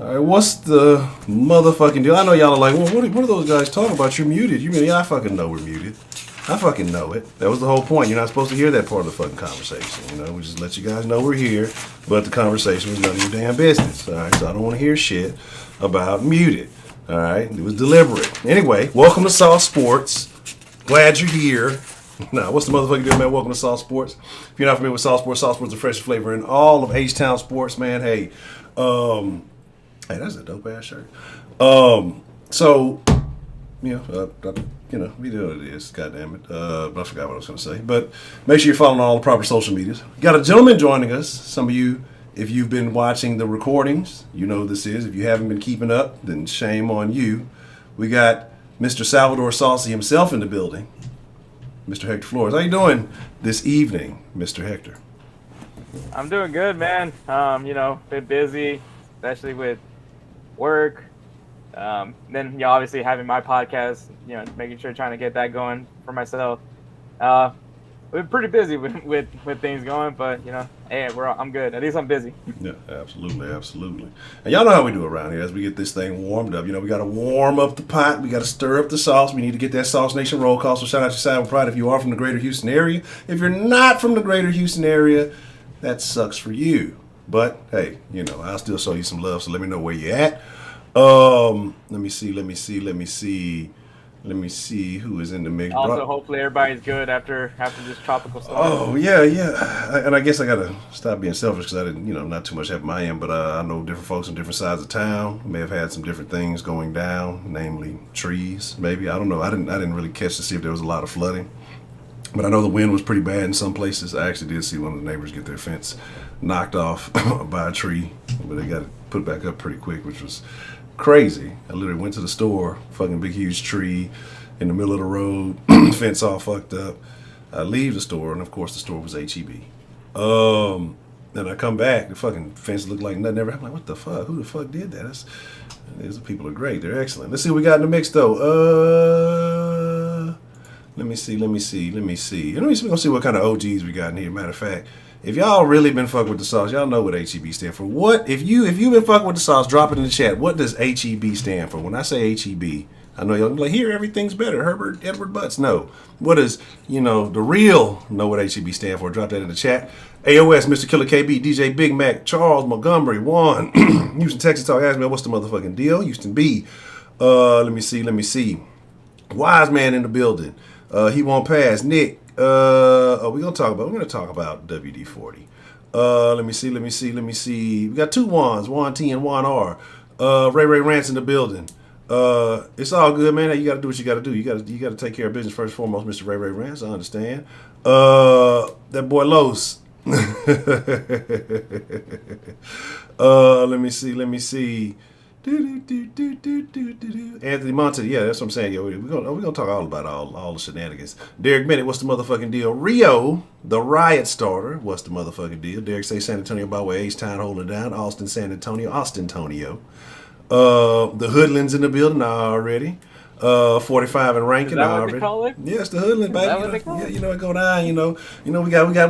All right, what's the motherfucking deal? I know y'all are like, well, what are those guys talking about? You're muted. You mean, yeah, I fucking know we're muted. I fucking know it. That was the whole point. You're not supposed to hear that part of the fucking conversation. You know, we just let you guys know we're here, but the conversation was none of your damn business. All right, so I don't want to hear shit about muted. All right, it was deliberate. Anyway, welcome to Sauce Sports. Glad you're here. Nah, what's the motherfucking deal, man? Welcome to Sauce Sports. If you're not familiar with Sauce Sports is the freshest flavor in all of H-Town sports, man. Hey, hey, that's a dope ass shirt. So, we do what it is. God damn it. I forgot what I was going to say. But make sure you're following all the proper social medias. Got a gentleman joining us. Some of you, if you've been watching the recordings, you know who this is. If you haven't been keeping up, then shame on you. We got Mr. Salvador Saucy himself in the building. Mr. Hector Flores. How you doing this evening, Mr. Hector? I'm doing good, man. Been busy, especially with work. Then, obviously having my podcast, making sure trying to get that going for myself. We've been pretty busy with things going, but, hey, I'm good. At least I'm busy. Yeah, absolutely. And y'all know how we do around here as we get this thing warmed up. We got to warm up the pot. We got to stir up the sauce. We need to get that Sauce Nation roll call. So shout out to Side with Pride if you are from the greater Houston area. If you're not from the greater Houston area, that sucks for you. But, hey, I'll still show you some love, so let me know where you're at. Let me see who is in the mix. Also, hopefully everybody's good after this tropical storm. Oh, yeah. And I guess I got to stop being selfish because I didn't, not too much happen my end, but I know different folks in different sides of town may have had some different things going down, namely trees, maybe. I don't know. I didn't really catch to see if there was a lot of flooding. But I know the wind was pretty bad in some places. I actually did see one of the neighbors get their fence knocked off by a tree, but they got it put back up pretty quick, which was crazy. I literally went to the store, fucking big huge tree in the middle of the road, fence all fucked up. I leave the store, and of course the store was HEB. Then I come back, the fucking fence looked like nothing ever happened. I'm like, what the fuck? Who the fuck did that? These people are great. They're excellent. Let's see what we got in the mix though. Let me see. We're gonna see what kind of OGs we got in here. Matter of fact, if y'all really been fucking with the sauce, y'all know what HEB stand for. What if you've been fucking with the sauce? Drop it in the chat. What does HEB stand for? When I say HEB, I know y'all be like, here everything's better. Herbert Edward Butts. No. What is the real know what HEB stand for? Drop that in the chat. AOS, Mr. Killer KB, DJ Big Mac, Charles Montgomery, Juan, Houston, Texas Talk. Ask me what's the motherfucking deal? Houston B. Let me see. Wise man in the building. He won't pass. Nick. We're gonna talk about WD-40. Let me see. We got two Juans, Juan T and Juan R. Ray Rance in the building. It's all good, man. You got to do what you got to do. You got to take care of business first and foremost, Mr. Ray Rance. I understand. That boy Los. Let me see. Anthony Monte, yeah, that's what I'm saying. Yeah, we're gonna talk all about all the shenanigans. Derek Bennett, what's the motherfucking deal? Rio, the riot starter, what's the motherfucking deal? Derek say San Antonio by way H-Town holding it down. Austin, San Antonio, Austin-tonio. The Hoodlins in the building already. 45 and ranking. Is that already. What they call it? Yes, the Hoodlins, baby. Is that what they call it? Yeah, it go down. We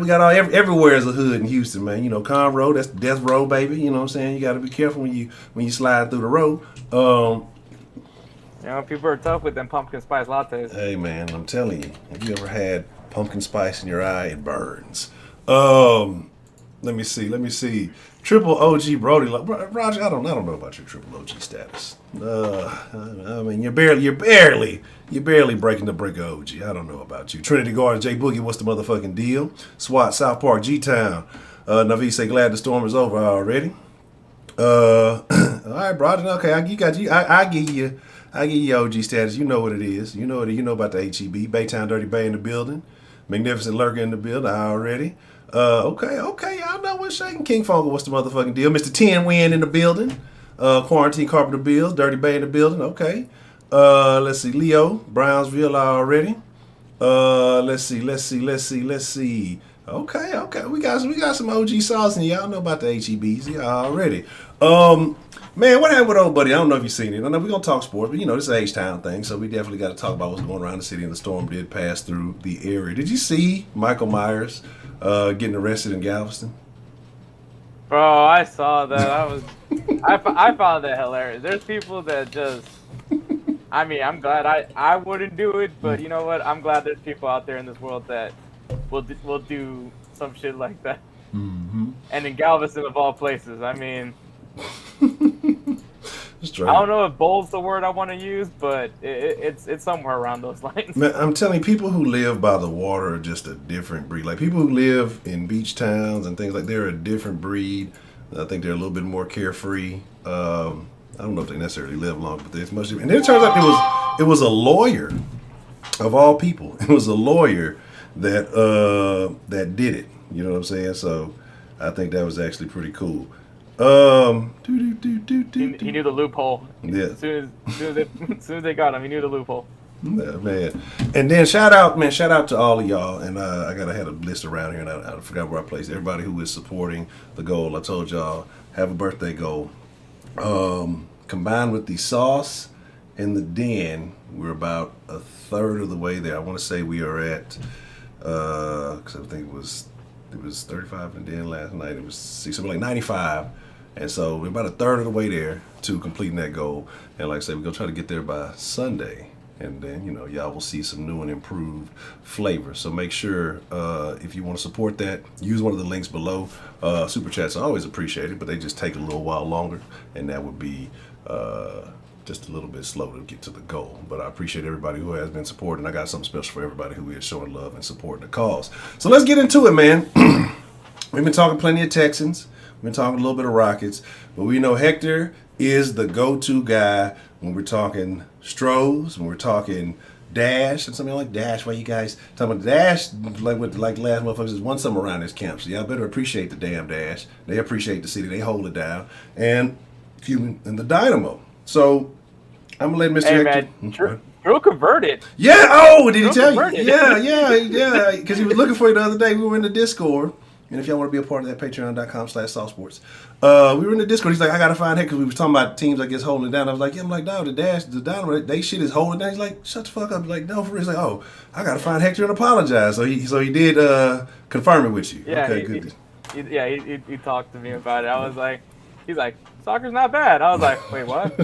got all everywhere is a hood in Houston, man. Conroe, that's death row, baby. You know what I'm saying? You got to be careful when you slide through the road. People are tough with them pumpkin spice lattes. Hey, man, I'm telling you, have you ever had pumpkin spice in your eye? It burns. Let me see. Triple OG Brody, Roger. I don't know about your triple OG status. I mean, you're barely breaking the brink of OG. I don't know about you. Trinity Garden, J Boogie, what's the motherfucking deal? SWAT, South Park, G Town. Navi say glad the storm is over already. All right, brother. Okay, I give you OG status. You know what it is. You know about the HEB. Baytown Dirty Bay in the building. Magnificent Lurker in the building already. Okay, y'all know what's shaking. King Fungal, what's the motherfucking deal? Mr. 10 Win in the building. Quarantine Carpenter Bills, Dirty Bay in the building. Okay. Let's see. Leo, Brownsville already. Let's see. Okay. We got some OG sauce and y'all know about the HEBs. Yeah, already. Man, what happened with old buddy? I don't know if you've seen it. I know we're going to talk sports, but this is an H-Town thing, so we definitely got to talk about what's going around the city, and the storm did pass through the area. Did you see Michael Myers getting arrested in Galveston? Bro, I saw that. I found that hilarious. There's people that just, I mean, I'm glad I wouldn't do it, but you know what? I'm glad there's people out there in this world that will do some shit like that. Mm-hmm. And in Galveston, of all places, I mean, I don't know if bold's the word I want to use, but it's somewhere around those lines. Man, I'm telling you, people who live by the water are just a different breed. Like people who live in beach towns and things like, they're a different breed. I think they're a little bit more carefree. I don't know if they necessarily live long, but there's much. And then it turns out it was a lawyer, of all people. It was a lawyer that did it. You know what I'm saying? So I think that was actually pretty cool. He knew the loophole. Yeah. As soon as they got him, he knew the loophole. Yeah, man. And then shout out to all of y'all. And I had a list around here, and I forgot where I placed it. Everybody who is supporting the goal. I told y'all, have a birthday goal. Combined with the sauce and the den, we're about a third of the way there. I want to say we are at, because I think it was 35 and then last night it was something like 95. And so we're about a third of the way there to completing that goal. And like I said, we're going to try to get there by Sunday. And then, y'all will see some new and improved flavor. So make sure, if you want to support that, use one of the links below. Super chats are always appreciated, but they just take a little while longer. And that would be just a little bit slow to get to the goal. But I appreciate everybody who has been supporting. I got something special for everybody who is showing love and supporting the cause. So let's get into it, man. We've been talking plenty of Texans. We've been talking a little bit of Rockets. But we know Hector is the go-to guy when we're talking Stros, when we're talking Dash, and something like Dash. Why you guys talking about Dash? Like last motherfuckers has won some around this camp. So y'all better appreciate the damn Dash. They appreciate the city. They hold it down. And the Dynamo. So I'm gonna let Mr. Hey, Hector. man, Drew converted. Yeah. Oh, did he tell you? Converted. Yeah. Because he was looking for you the other day. We were in the Discord. And if y'all want to be a part of that, patreon.com/saucesports. We were in the Discord. He's like, I got to find Hector, because we were talking about teams, I guess, holding it down. I was like, yeah, I'm like, no, the Dynamo, they shit is holding it down. He's like, shut the fuck up. I'm like, no, for real. He's like, oh, I got to find Hector and apologize. So he did confirm it with you. Yeah, okay, good. He talked to me about it. I was like, he's like, soccer's not bad. I was like, wait, what?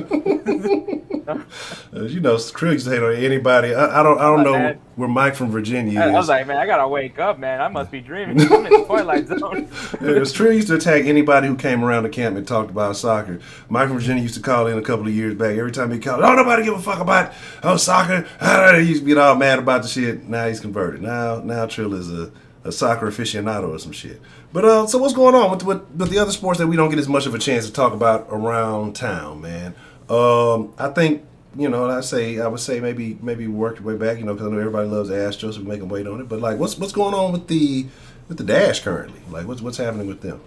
Krill used to hate on anybody. I don't know man. where Mike from Virginia is. I was like, man, I gotta wake up, man. I must be dreaming. I'm in the Twilight Zone. Trill used to attack anybody who came around the camp and talked about soccer. Mike from Virginia used to call in a couple of years back. Every time he called, nobody give a fuck about soccer. He used to get all mad about the shit. Now he's converted. Now Trill is a soccer aficionado or some shit. But so what's going on with the other sports that we don't get as much of a chance to talk about around town, man? I think you know, I would say maybe work your way back, you know, because I know everybody loves the Astros, so we make them wait on it. But like, what's going on with the Dash currently? Like, what's happening with them?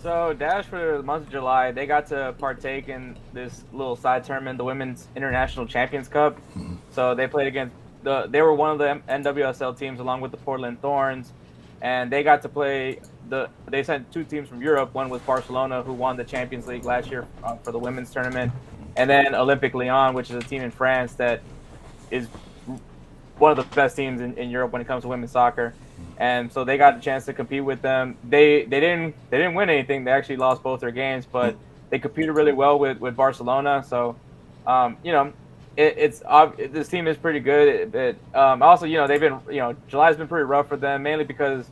So Dash for the month of July, they got to partake in this little side tournament, the Women's International Champions Cup. Mm-hmm. So they played against they were one of the NWSL teams along with the Portland Thorns, and they got to play they sent 2 teams from Europe. One was Barcelona, who won the Champions League last year for the women's tournament, and then Olympique Lyon, which is a team in France that is one of the best teams in Europe when it comes to women's soccer. And so they got a chance to compete with them. They didn't win anything. They actually lost both their games, but they competed really well with Barcelona. So, you know, this team is pretty good. But also, you know, they've been, you know, July's been pretty rough for them, mainly because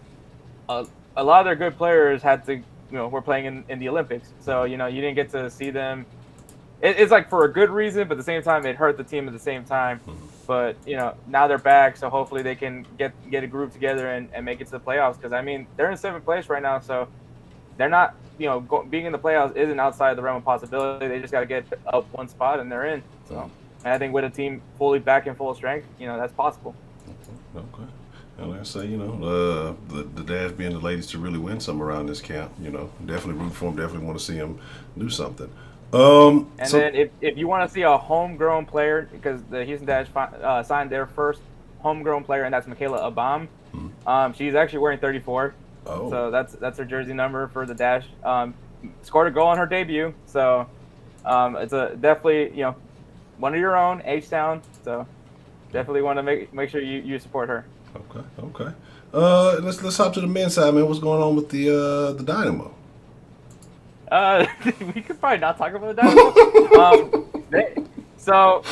a lot of their good players had to, you know, were playing in the Olympics. So, you know, you didn't get to see them. It's like for a good reason, but at the same time, it hurt the team at the same time. But, you know, now they're back, so hopefully they can get a group together and make it to the playoffs. Because, I mean, they're in 7th place right now, so they're not, you know, being in the playoffs isn't outside the realm of possibility. They just got to get up one spot, and they're in. So, and I think with a team fully back in full strength, you know, that's possible. Okay. And like I say, you know, the Dash being the ladies to really win some around this camp, you know, definitely root for them, definitely want to see them do something. Then if you want to see a homegrown player, because the Houston Dash signed their first homegrown player, and that's Michaela Abam. She's actually wearing 34. Oh. So that's her jersey number for the Dash. Scored a goal on her debut. So it's definitely, you know, one of your own, H-Town. So definitely want to make sure you support her. Okay. Let's hop to the men's side, man. What's going on with the Dynamo? We could probably not talk about that. So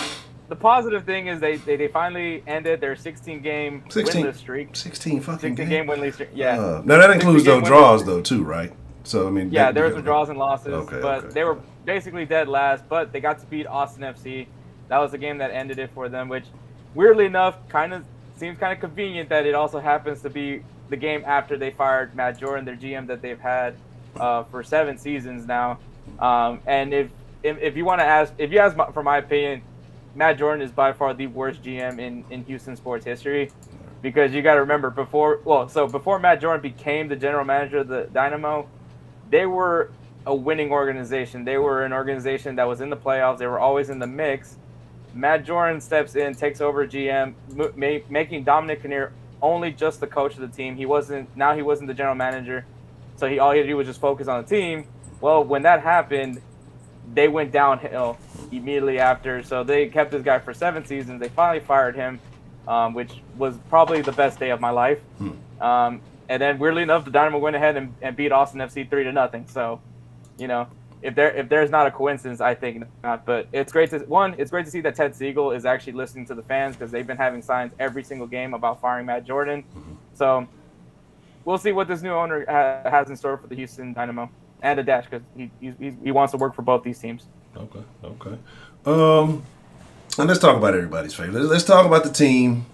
the positive thing is they finally ended their 16-game winless streak. 16 fucking 16-game winless streak. Yeah. Now that includes those draws though too, right? So I mean. Yeah, there were some draws and losses, okay. They were basically dead last. But they got to beat Austin FC. That was the game that ended it for them, which weirdly enough seems kind of convenient that it also happens to be the game after they fired Matt Jordan, their GM that they've had for 7 seasons now. And if you want to ask, for my opinion, Matt Jordan is by far the worst GM in Houston sports history, because you got to remember before Matt Jordan became the general manager of the Dynamo, they were a winning organization. They were an organization that was in the playoffs. They were always in the mix. Matt Jordan steps in, takes over GM, making Dominic Kinnear only just the coach of the team. He wasn't the general manager. So all he had to do was just focus on the team. Well, when that happened, they went downhill immediately after. So they kept this guy for 7 seasons. They finally fired him, which was probably the best day of my life. And then weirdly enough, the Dynamo went ahead and beat Austin FC 3-0. So, you know, if there's not a coincidence, I think not. But it's great to see that Ted Siegel is actually listening to the fans, because they've been having signs every single game about firing Matt Jordan. So we'll see what this new owner has in store for the Houston Dynamo and the Dash, because he wants to work for both these teams. Okay. And let's talk about everybody's favorite. Let's talk about the team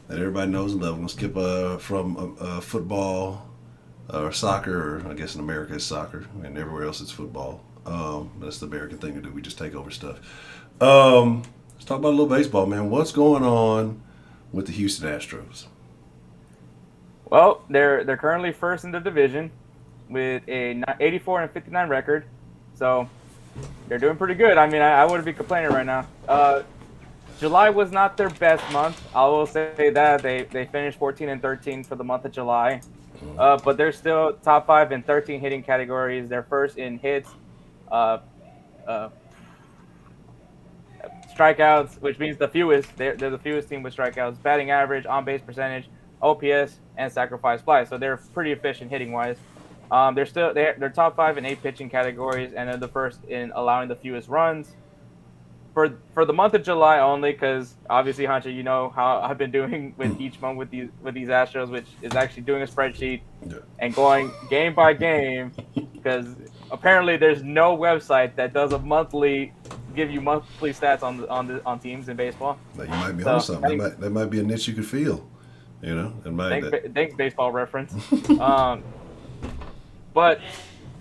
that everybody knows and loves. We're going to skip from football or soccer, or I guess in America it's soccer, and everywhere else it's football. That's the American thing to do. We just take over stuff. Let's talk about a little baseball, man. What's going on with the Houston Astros? Well, they're currently first in the division with a 84-59 record, so they're doing pretty good. I mean, I wouldn't be complaining right now. July was not their best month. I will say that they finished 14-13 for the month of July, but they're still top 5 in 13 hitting categories. They're first in hits, strikeouts, which means the fewest. They're the fewest team with strikeouts. Batting average, on base percentage, OPS, and sacrifice fly. So they're pretty efficient hitting wise. They're top 5 in 8 pitching categories, and they're the first in allowing the fewest runs. For the month of July only, because obviously, Honcho, you know how I've been doing with each month with these Astros, which is actually doing a spreadsheet and going game by game, because apparently there's no website that does give you monthly stats on teams in baseball. But you might be on something. That might be a niche you could feel. You know, thanks, Baseball Reference. But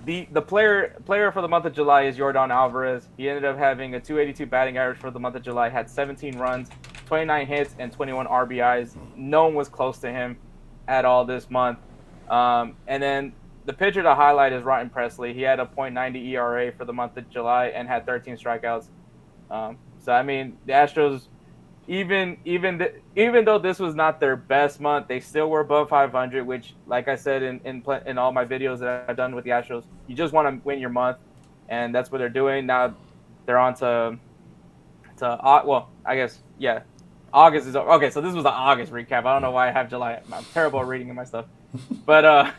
the player for the month of July is Yordan Alvarez. He ended up having a 282 batting average for the month of July, had 17 runs, 29 hits, and 21 RBIs. No one was close to him at all this month. And then the pitcher to highlight is Rotten Presley. He had a .90 ERA for the month of July and had 13 strikeouts. So I mean, the Astros, even though this was not their best month, they still were above 500. Which, like I said in all my videos that I've done with the Astros, you just want to win your month, and that's what they're doing. Now they're on to well, I guess yeah, August is okay. So this was the August recap. I don't know why I have July. I'm terrible at reading my stuff, but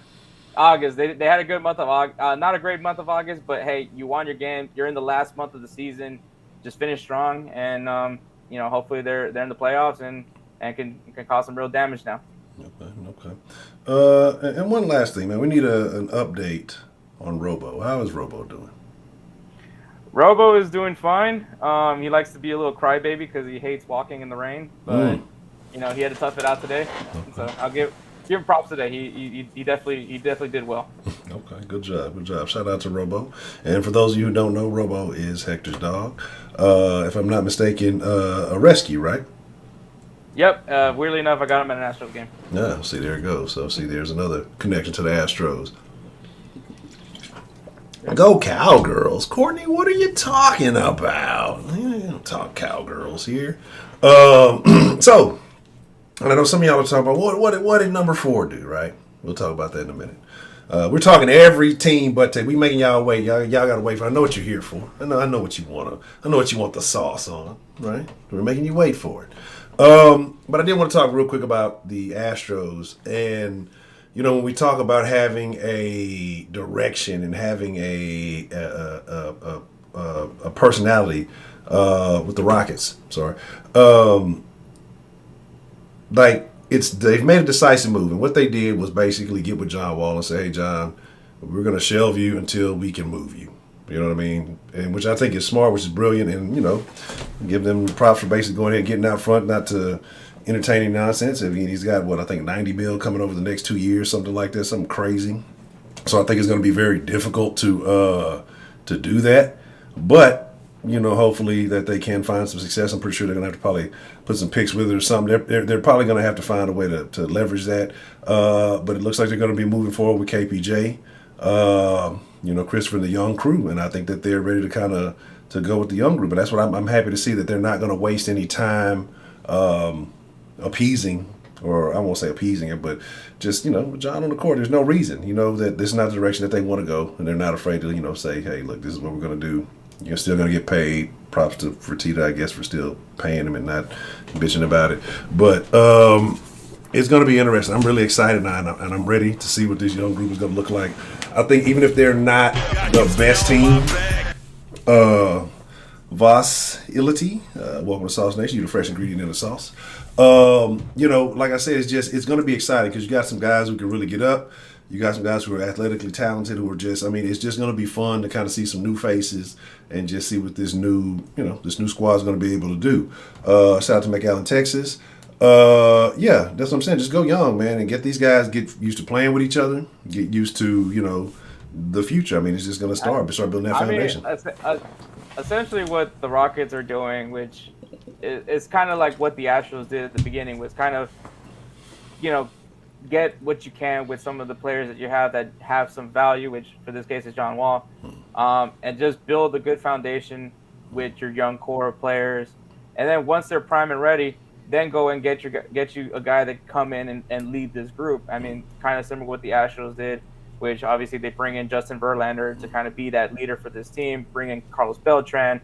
August they had a good month of August. Not a great month of August, but hey, you won your game. You're in the last month of the season. Just finish strong, and hopefully they're in the playoffs and can cause some real damage now. Okay. And one last thing, man. We need an update on Robo. How is Robo doing? Robo is doing fine. He likes to be a little crybaby because he hates walking in the rain, but he had to tough it out today. Okay. So I'll give him props today. He definitely did well. Okay, good job. Shout out to Robo. And for those of you who don't know, Robo is Hector's dog. If I'm not mistaken, a rescue, right? Yep. Weirdly enough, I got him at an Astros game. Yeah. See, there it goes. So there's another connection to the Astros. Go Cowgirls. Courtney, what are you talking about? You don't talk Cowgirls here. So, I know some of y'all are talking about what did number 4 do, right? We'll talk about that in a minute. We're talking every team, but we making y'all wait. Y'all gotta wait for. I know what you're here for. I know what you want. I know what you want the sauce on, right? We're making you wait for it. But I did want to talk real quick about the Astros, and when we talk about having a direction and having a personality with the Rockets. Sorry. They've made a decisive move, and what they did was basically get with JohnWall and say, "Hey, John, we're going to shelve you until we can move you." You know what I mean? And which I think is smart, which is brilliant, and give them props for basically going ahead and getting out front, not to entertain any nonsense. I mean, he's got I think $90 million coming over the next 2 years, something like that, something crazy. So I think it's going to be very difficult to do that, but. Hopefully that they can find some success. I'm pretty sure they're going to have to probably put some picks with it or something. They're probably going to have to find a way to leverage that. But it looks like they're going to be moving forward with KPJ, Christopher and the young crew. And I think that they're ready to go with the young group. But that's what I'm happy to see, that they're not going to waste any time appeasing, or I won't say appeasing it, but just, John on the court. There's no reason, that this is not the direction that they want to go. And they're not afraid to, say, hey, look, this is what we're going to do. You're still going to get paid. Props to Fertitta, I guess, for still paying him and not bitching about it. But it's going to be interesting. I'm really excited now, and I'm ready to see what this young group is going to look like. I think even if they're not the best team, Volatility, welcome to Sauce Nation. You're the fresh ingredient in the sauce. Like I said, it's going to be exciting because you got some guys who can really get up. You got some guys who are athletically talented, who are it's just going to be fun to kind of see some new faces and just see what this new squad is going to be able to do. Shout out to McAllen, Texas. Yeah, that's what I'm saying. Just go young, man, and get these guys, get used to playing with each other, get used to, the future. I mean, it's just going to start building that foundation. Essentially what the Rockets are doing, which is kind of like what the Astros did at the beginning, was kind of, get what you can with some of the players that you have that have some value, which for this case is JohnWall, and just build a good foundation with your young core of players. And then once they're prime and ready, then go and get you a guy that can come in and lead this group. I mean, kind of similar to what the Astros did, which obviously they bring in Justin Verlander to kind of be that leader for this team, bring in Carlos Beltran,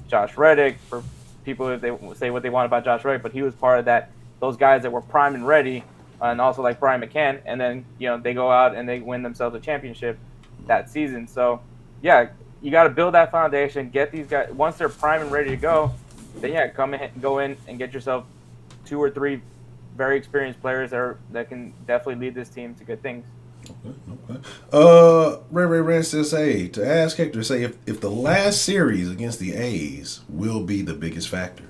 Josh Reddick, for people if they say what they want about Josh Reddick, but he was part of those guys that were prime and ready. And also like Brian McCann, and then they go out and they win themselves a championship that season. So yeah, you got to build that foundation, get these guys once they're prime and ready to go. Then go in and get yourself 2 or 3 very experienced players that can definitely lead this team to good things. Okay. Ray says, hey, to ask Hector, say if the last series against the A's will be the biggest factor.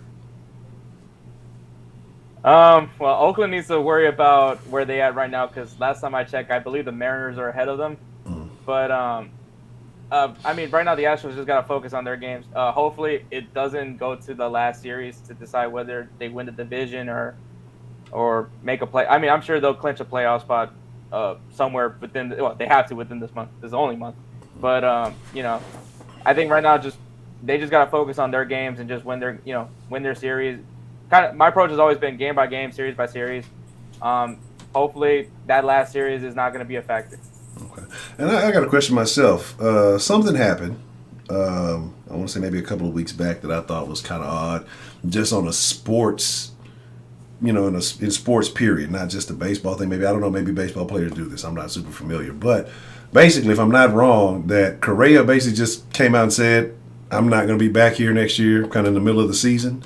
Well, Oakland needs to worry about where they at right now, because last time I checked, I believe the Mariners are ahead of them. But I mean, right now the Astros just gotta focus on their games. Hopefully, it doesn't go to the last series to decide whether they win the division or make a play. I mean, I'm sure they'll clinch a playoff spot somewhere within. Well, they have to within this month. This is the only month. But I think right now they just gotta focus on their games and just win their series. Kind of, my approach has always been game by game, series by series. Hopefully, that last series is not going to be a factor. Okay. And I got a question myself. Something happened, I want to say maybe a couple of weeks back, that I thought was kind of odd, just on a sports, in sports period, not just a baseball thing. Maybe, I don't know, maybe baseball players do this. I'm not super familiar. But basically, if I'm not wrong, that Correa basically just came out and said, I'm not going to be back here next year, kind of in the middle of the season.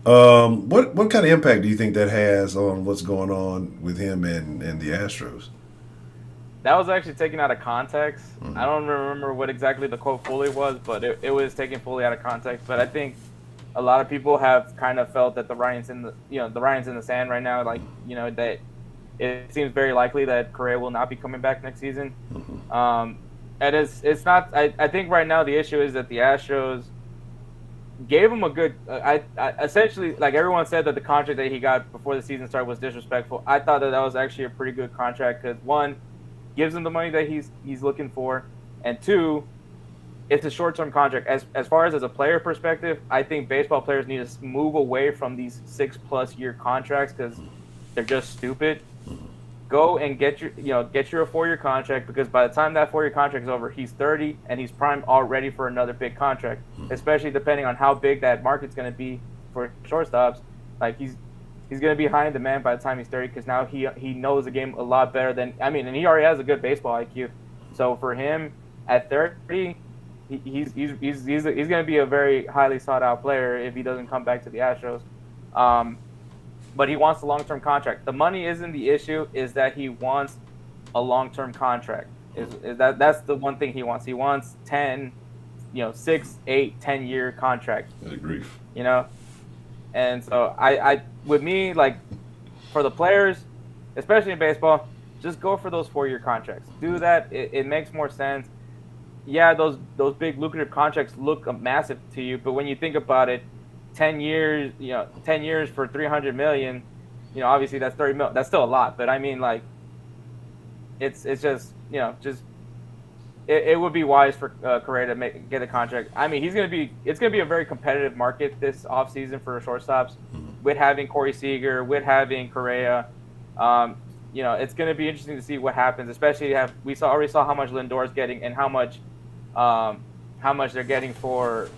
What kind of impact do you think that has on what's going on with him and the Astros? That was actually taken out of context. Mm-hmm. I don't remember what exactly the quote fully was, but it was taken fully out of context. But I think a lot of people have kind of felt that the writing's in the sand right now. Like, that it seems very likely that Correa will not be coming back next season. Mm-hmm. And it's not. I think right now the issue is that the Astros gave him a good. I essentially, like, everyone said that the contract that he got before the season started was disrespectful. I thought that was actually a pretty good contract because, one, gives him the money that he's looking for, and two, it's a short-term contract. As far as a player perspective, I think baseball players need to move away from these 6+ year contracts because they're just stupid. Go and get your a 4-year contract, because by the time that 4-year contract is over, he's 30 and he's primed already for another big contract, especially depending on how big that market's going to be for shortstops. Like, he's going to be high in demand by the time he's 30, because now he knows the game a lot better than, and he already has a good baseball IQ. So for him at 30, he's going to be a very highly sought out player if he doesn't come back to the Astros. But he wants a long-term contract. The money isn't the issue, is that he wants a long-term contract. That's the one thing he wants. He wants 10, 6, 8, 10-year contract. I agree. And so I with me, like, for the players, especially in baseball, just go for those 4-year contracts. Do that. It makes more sense. Yeah, those big lucrative contracts look massive to you, but when you think about it, 10 years, 10 years for $300 million, obviously that's $30 million. That's still a lot, but I mean, like, it's just, it would be wise for Correa to get a contract. I mean, it's going to be a very competitive market this offseason for shortstops, with having Corey Seager, with having Correa. It's going to be interesting to see what happens, especially we already saw how much Lindor's getting and how much they're getting for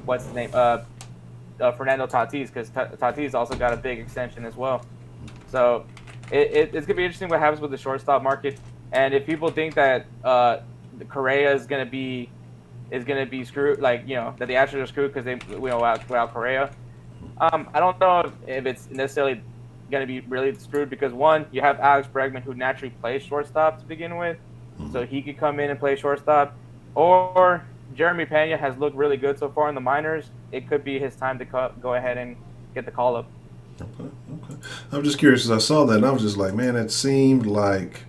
what's his name, Fernando Tatis, because Tatis also got a big extension as well. So it's going to be interesting what happens with the shortstop market. And if people think that Correa is going to be screwed, like, that the Astros are screwed because they without Correa, I don't know if it's necessarily going to be really screwed, because, one, you have Alex Bregman, who naturally plays shortstop to begin with, so he could come in and play shortstop, or Jeremy Pena has looked really good so far in the minors. It could be his time to go ahead and get the call up. Okay. I'm just curious, because I saw that and I was just like, man, it seemed like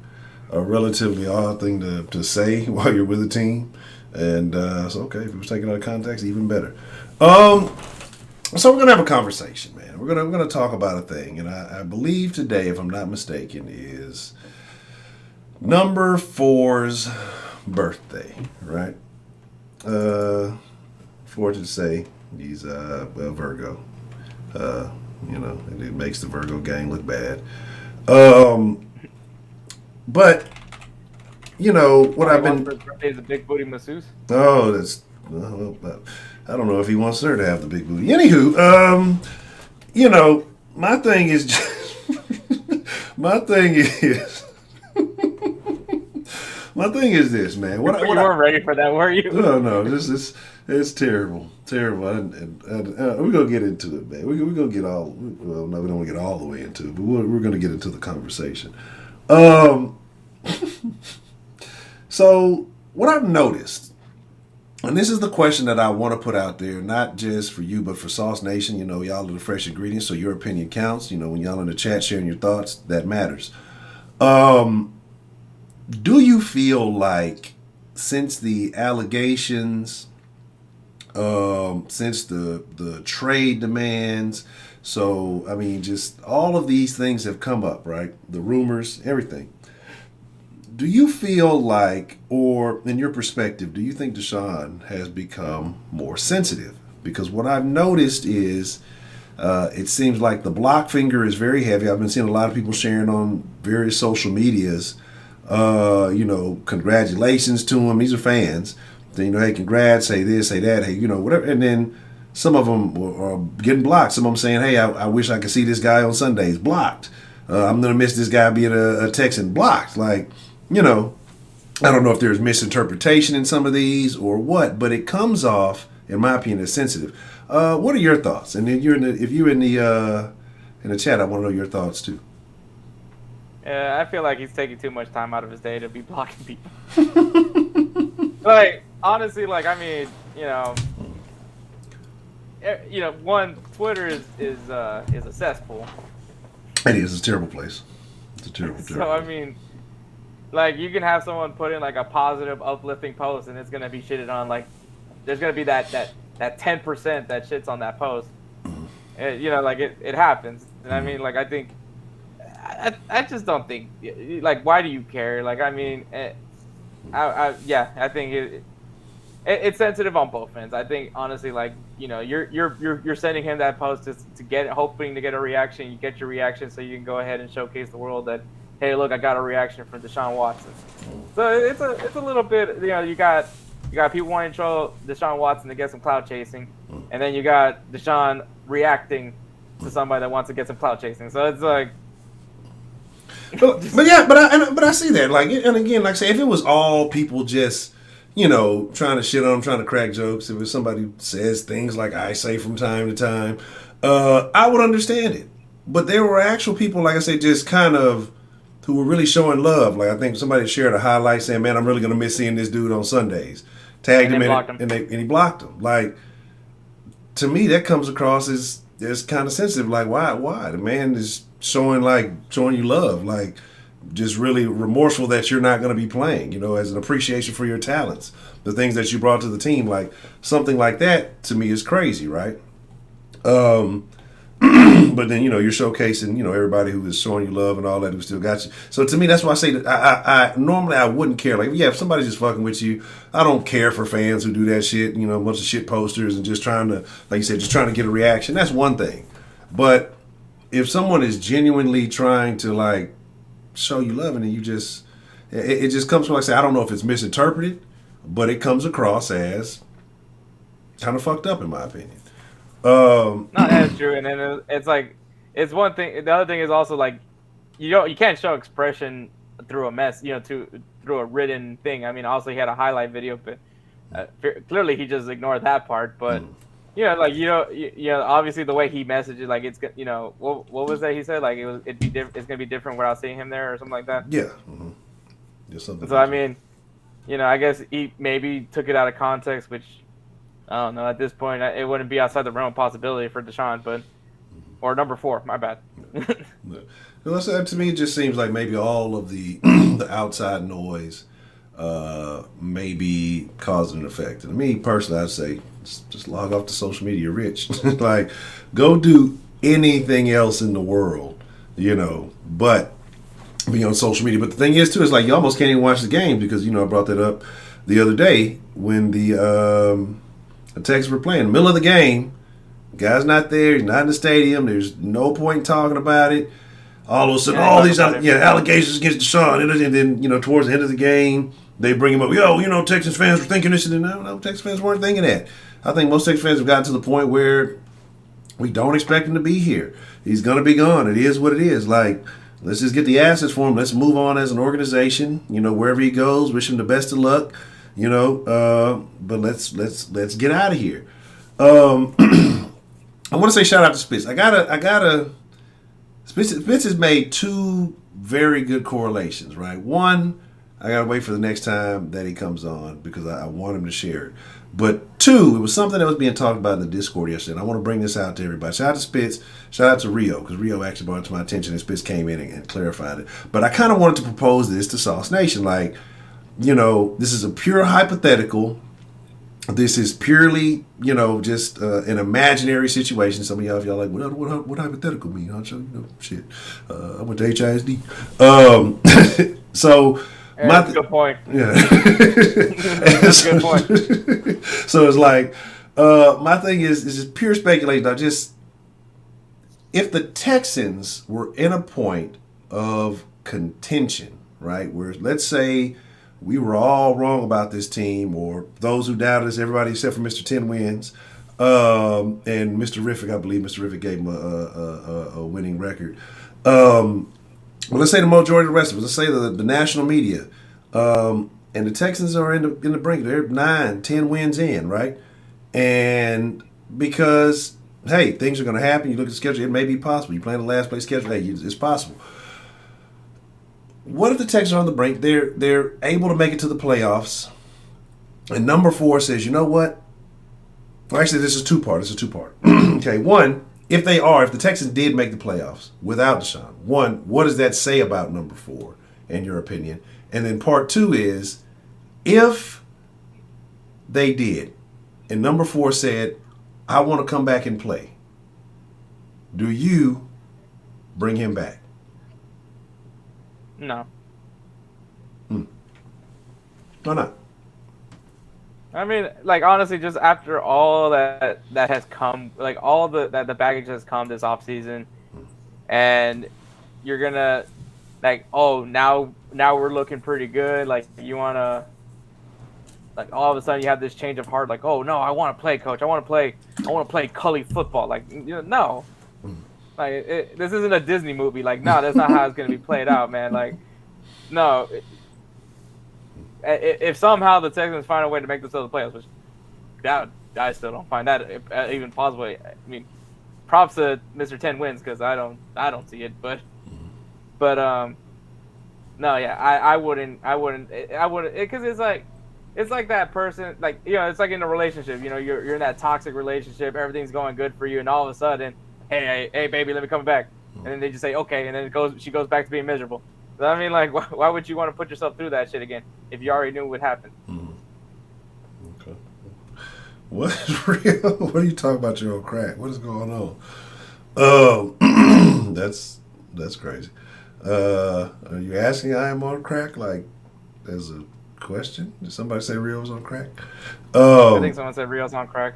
a relatively odd thing to say while you're with a team. And so, okay, if it was taken out of context, even better. So we're going to have a conversation, man. We're going to talk about a thing. And I believe today, if I'm not mistaken, is number 4's birthday, right? Fortunate to say he's a Virgo. And it makes the Virgo gang look bad. But what I've been. His birthday is a big booty masseuse. Oh, that's. Well, I don't know if he wants her to have the big booty. Anywho, my thing is. My thing is this, man. You weren't ready for that, were you? No. It's terrible. We're gonna get into it, man. We're gonna get all. Well, no, we don't want to get all the way into it, but we're gonna get into the conversation. So what I've noticed, and this is the question that I want to put out there, not just for you, but for Sauce Nation. Y'all are the fresh ingredients, so your opinion counts. When y'all in the chat sharing your thoughts, that matters. Do you feel like since the allegations, since the trade demands. So, I mean, just all of these things have come up, right? The rumors, everything. Do you feel like, or in your perspective, do you think Deshaun has become more sensitive? Because what I've noticed is it seems like the block finger is very heavy. I've been seeing a lot of people sharing on various social medias, congratulations to him. These are fans. Then, hey, congrats, say this, say that, hey, whatever. And then some of them are getting blocked. Some of them saying, hey, I wish I could see this guy on Sundays. Blocked. I'm going to miss this guy being a Texan. Blocked. Like, I don't know if there's misinterpretation in some of these or what, but it comes off, in my opinion, as sensitive. What are your thoughts? And then if you're in the chat, I want to know your thoughts too. I feel like he's taking too much time out of his day to be blocking people. Like, honestly, like, I mean, one, Twitter is a cesspool. It is. It's a terrible place. It's a terrible. So I mean, like, you can have someone put in like a positive, uplifting post, and it's gonna be shitted on. Like, there's gonna be that 10% that shits on that post. Like it happens. And I mean, like, I think, I just don't think, like, why do you care? Like, I mean, I think it's sensitive on both ends. I think, honestly, like, you're sending him that post to get, hoping to get a reaction. You get your reaction so you can go ahead and showcase the world that, hey, look, I got a reaction from Deshaun Watson. So it's a little bit, you got people wanting to troll Deshaun Watson to get some clout chasing, and then you got Deshaun reacting to somebody that wants to get some clout chasing. So it's like, but I see that, like, and again, like I say, if it was all people just trying to shit on him, trying to crack jokes, if somebody says things like I say from time to time, I would understand it. But there were actual people, like I say, just kind of who were really showing love. Like, I think somebody shared a highlight saying, "Man, I'm really gonna miss seeing this dude on Sundays." Tagged him in it, and he blocked him. Like, to me, that comes across as kind of sensitive. Like, why? The man is showing you love, like, just really remorseful that you're not going to be playing, as an appreciation for your talents, the things that you brought to the team. Like, something like that to me is crazy, right? But then, you're showcasing, everybody who is showing you love and all that, who still got you. So to me, that's why I say that I normally I wouldn't care. Like, if somebody's just fucking with you, I don't care for fans who do that shit, a bunch of shit posters and just trying to, like you said, just trying to get a reaction. That's one thing. But if someone is genuinely trying to, like, show you love, and then it just comes from, like I say, I don't know if it's misinterpreted, but it comes across as kind of fucked up, in my opinion. No, that's true. And then it's like, it's one thing. The other thing is also, like, you can't show expression through a through a written thing. I mean, also he had a highlight video, but clearly he just ignored that part. But obviously the way he messages, like, it's what was that he said? Like, it's gonna be different without seeing him there or something like that. Yeah. Mm-hmm. Just something. So I mean, I guess he maybe took it out of context, which, I don't know. At this point, it wouldn't be outside the realm of possibility for Deshaun, but or number 4. My bad. No, to me, it just seems like maybe all of the the outside noise may be causing an effect. And me personally, I'd say just log off to social media. You're rich. Like, go do anything else in the world, but be on social media. But the thing is, too, is like you almost can't even watch the game because I brought that up the other day when the Texans were playing in the middle of the game. The guy's not there. He's not in the stadium. There's no point in talking about it. All of a sudden, all these allegations against Deshaun. And then, towards the end of the game, they bring him up. Texans fans were thinking this. And no, Texans fans weren't thinking that. I think most Texans fans have gotten to the point where we don't expect him to be here. He's going to be gone. It is what it is. Like, let's just get the assets for him. Let's move on as an organization. Wherever he goes, wish him the best of luck. But let's get out of here. I want to say shout out to Spitz. I gotta. Spitz has made 2 very good correlations, right? One, I gotta wait for the next time that he comes on because I want him to share it. But 2, it was something that was being talked about in the Discord yesterday, and I want to bring this out to everybody. Shout out to Spitz. Shout out to Rio, because Rio actually brought it to my attention, and Spitz came in and clarified it. But I kind of wanted to propose this to Sauce Nation, like, this is a pure hypothetical. This is purely, just an imaginary situation. Some of y'all like, what hypothetical mean? Honcho? Shit. I went to HISD. So, that's a good point. Yeah. That's a good point. So it's like, my thing is just pure speculation. Now, just if the Texans were in a point of contention, right, where let's say we were all wrong about this team, or those who doubted us, everybody except for Mr. 10 Wins, and Mr. Riffick, I believe Mr. Riffick gave him a winning record. Well, let's say the majority of the rest of us, let's say the national media, and the Texans are in the brink. They're 9-10 wins in, right? And because, hey, things are going to happen. You look at the schedule, it may be possible. You play in the last place schedule, hey, it's possible. What if the Texans are on the brink? They're able to make it to the playoffs, and number 4 says, you know what? Well, actually, this is two-part. Okay, one, if the Texans did make the playoffs without Deshaun, one, what does that say about number 4, in your opinion? And then part 2 is, if they did, and number 4 said, I want to come back and play, do you bring him back? No. Why not? I mean, like, honestly, just after all that has come, like, all the baggage has come this offseason, and you're gonna, like, oh, now we're looking pretty good. Like, you wanna, like, all of a sudden you have this change of heart. Like, oh no, I want to play, coach. I want to play Cully football. Like, no. Like, this isn't a Disney movie. Like, no, that's not how it's going to be played out, man. Like, no. If somehow the Texans find a way to make themselves the playoffs, which I still don't find that even possible. I mean, props to Mr. 10 Wins, because I don't see it. But no, yeah, I wouldn't, because it's like that person, like, it's like in a relationship. You're in that toxic relationship. Everything's going good for you, and all of a sudden, hey, baby, let me come back. And then they just say, okay, and then she goes back to being miserable. So, I mean, like, why would you want to put yourself through that shit again if you already knew what would happen? Okay. What is real? What are you talking about? You're on crack. What is going on? That's crazy. Are you asking I am on crack? Like, as a question? Did somebody say Rio's on crack? I think someone said Rio's on crack.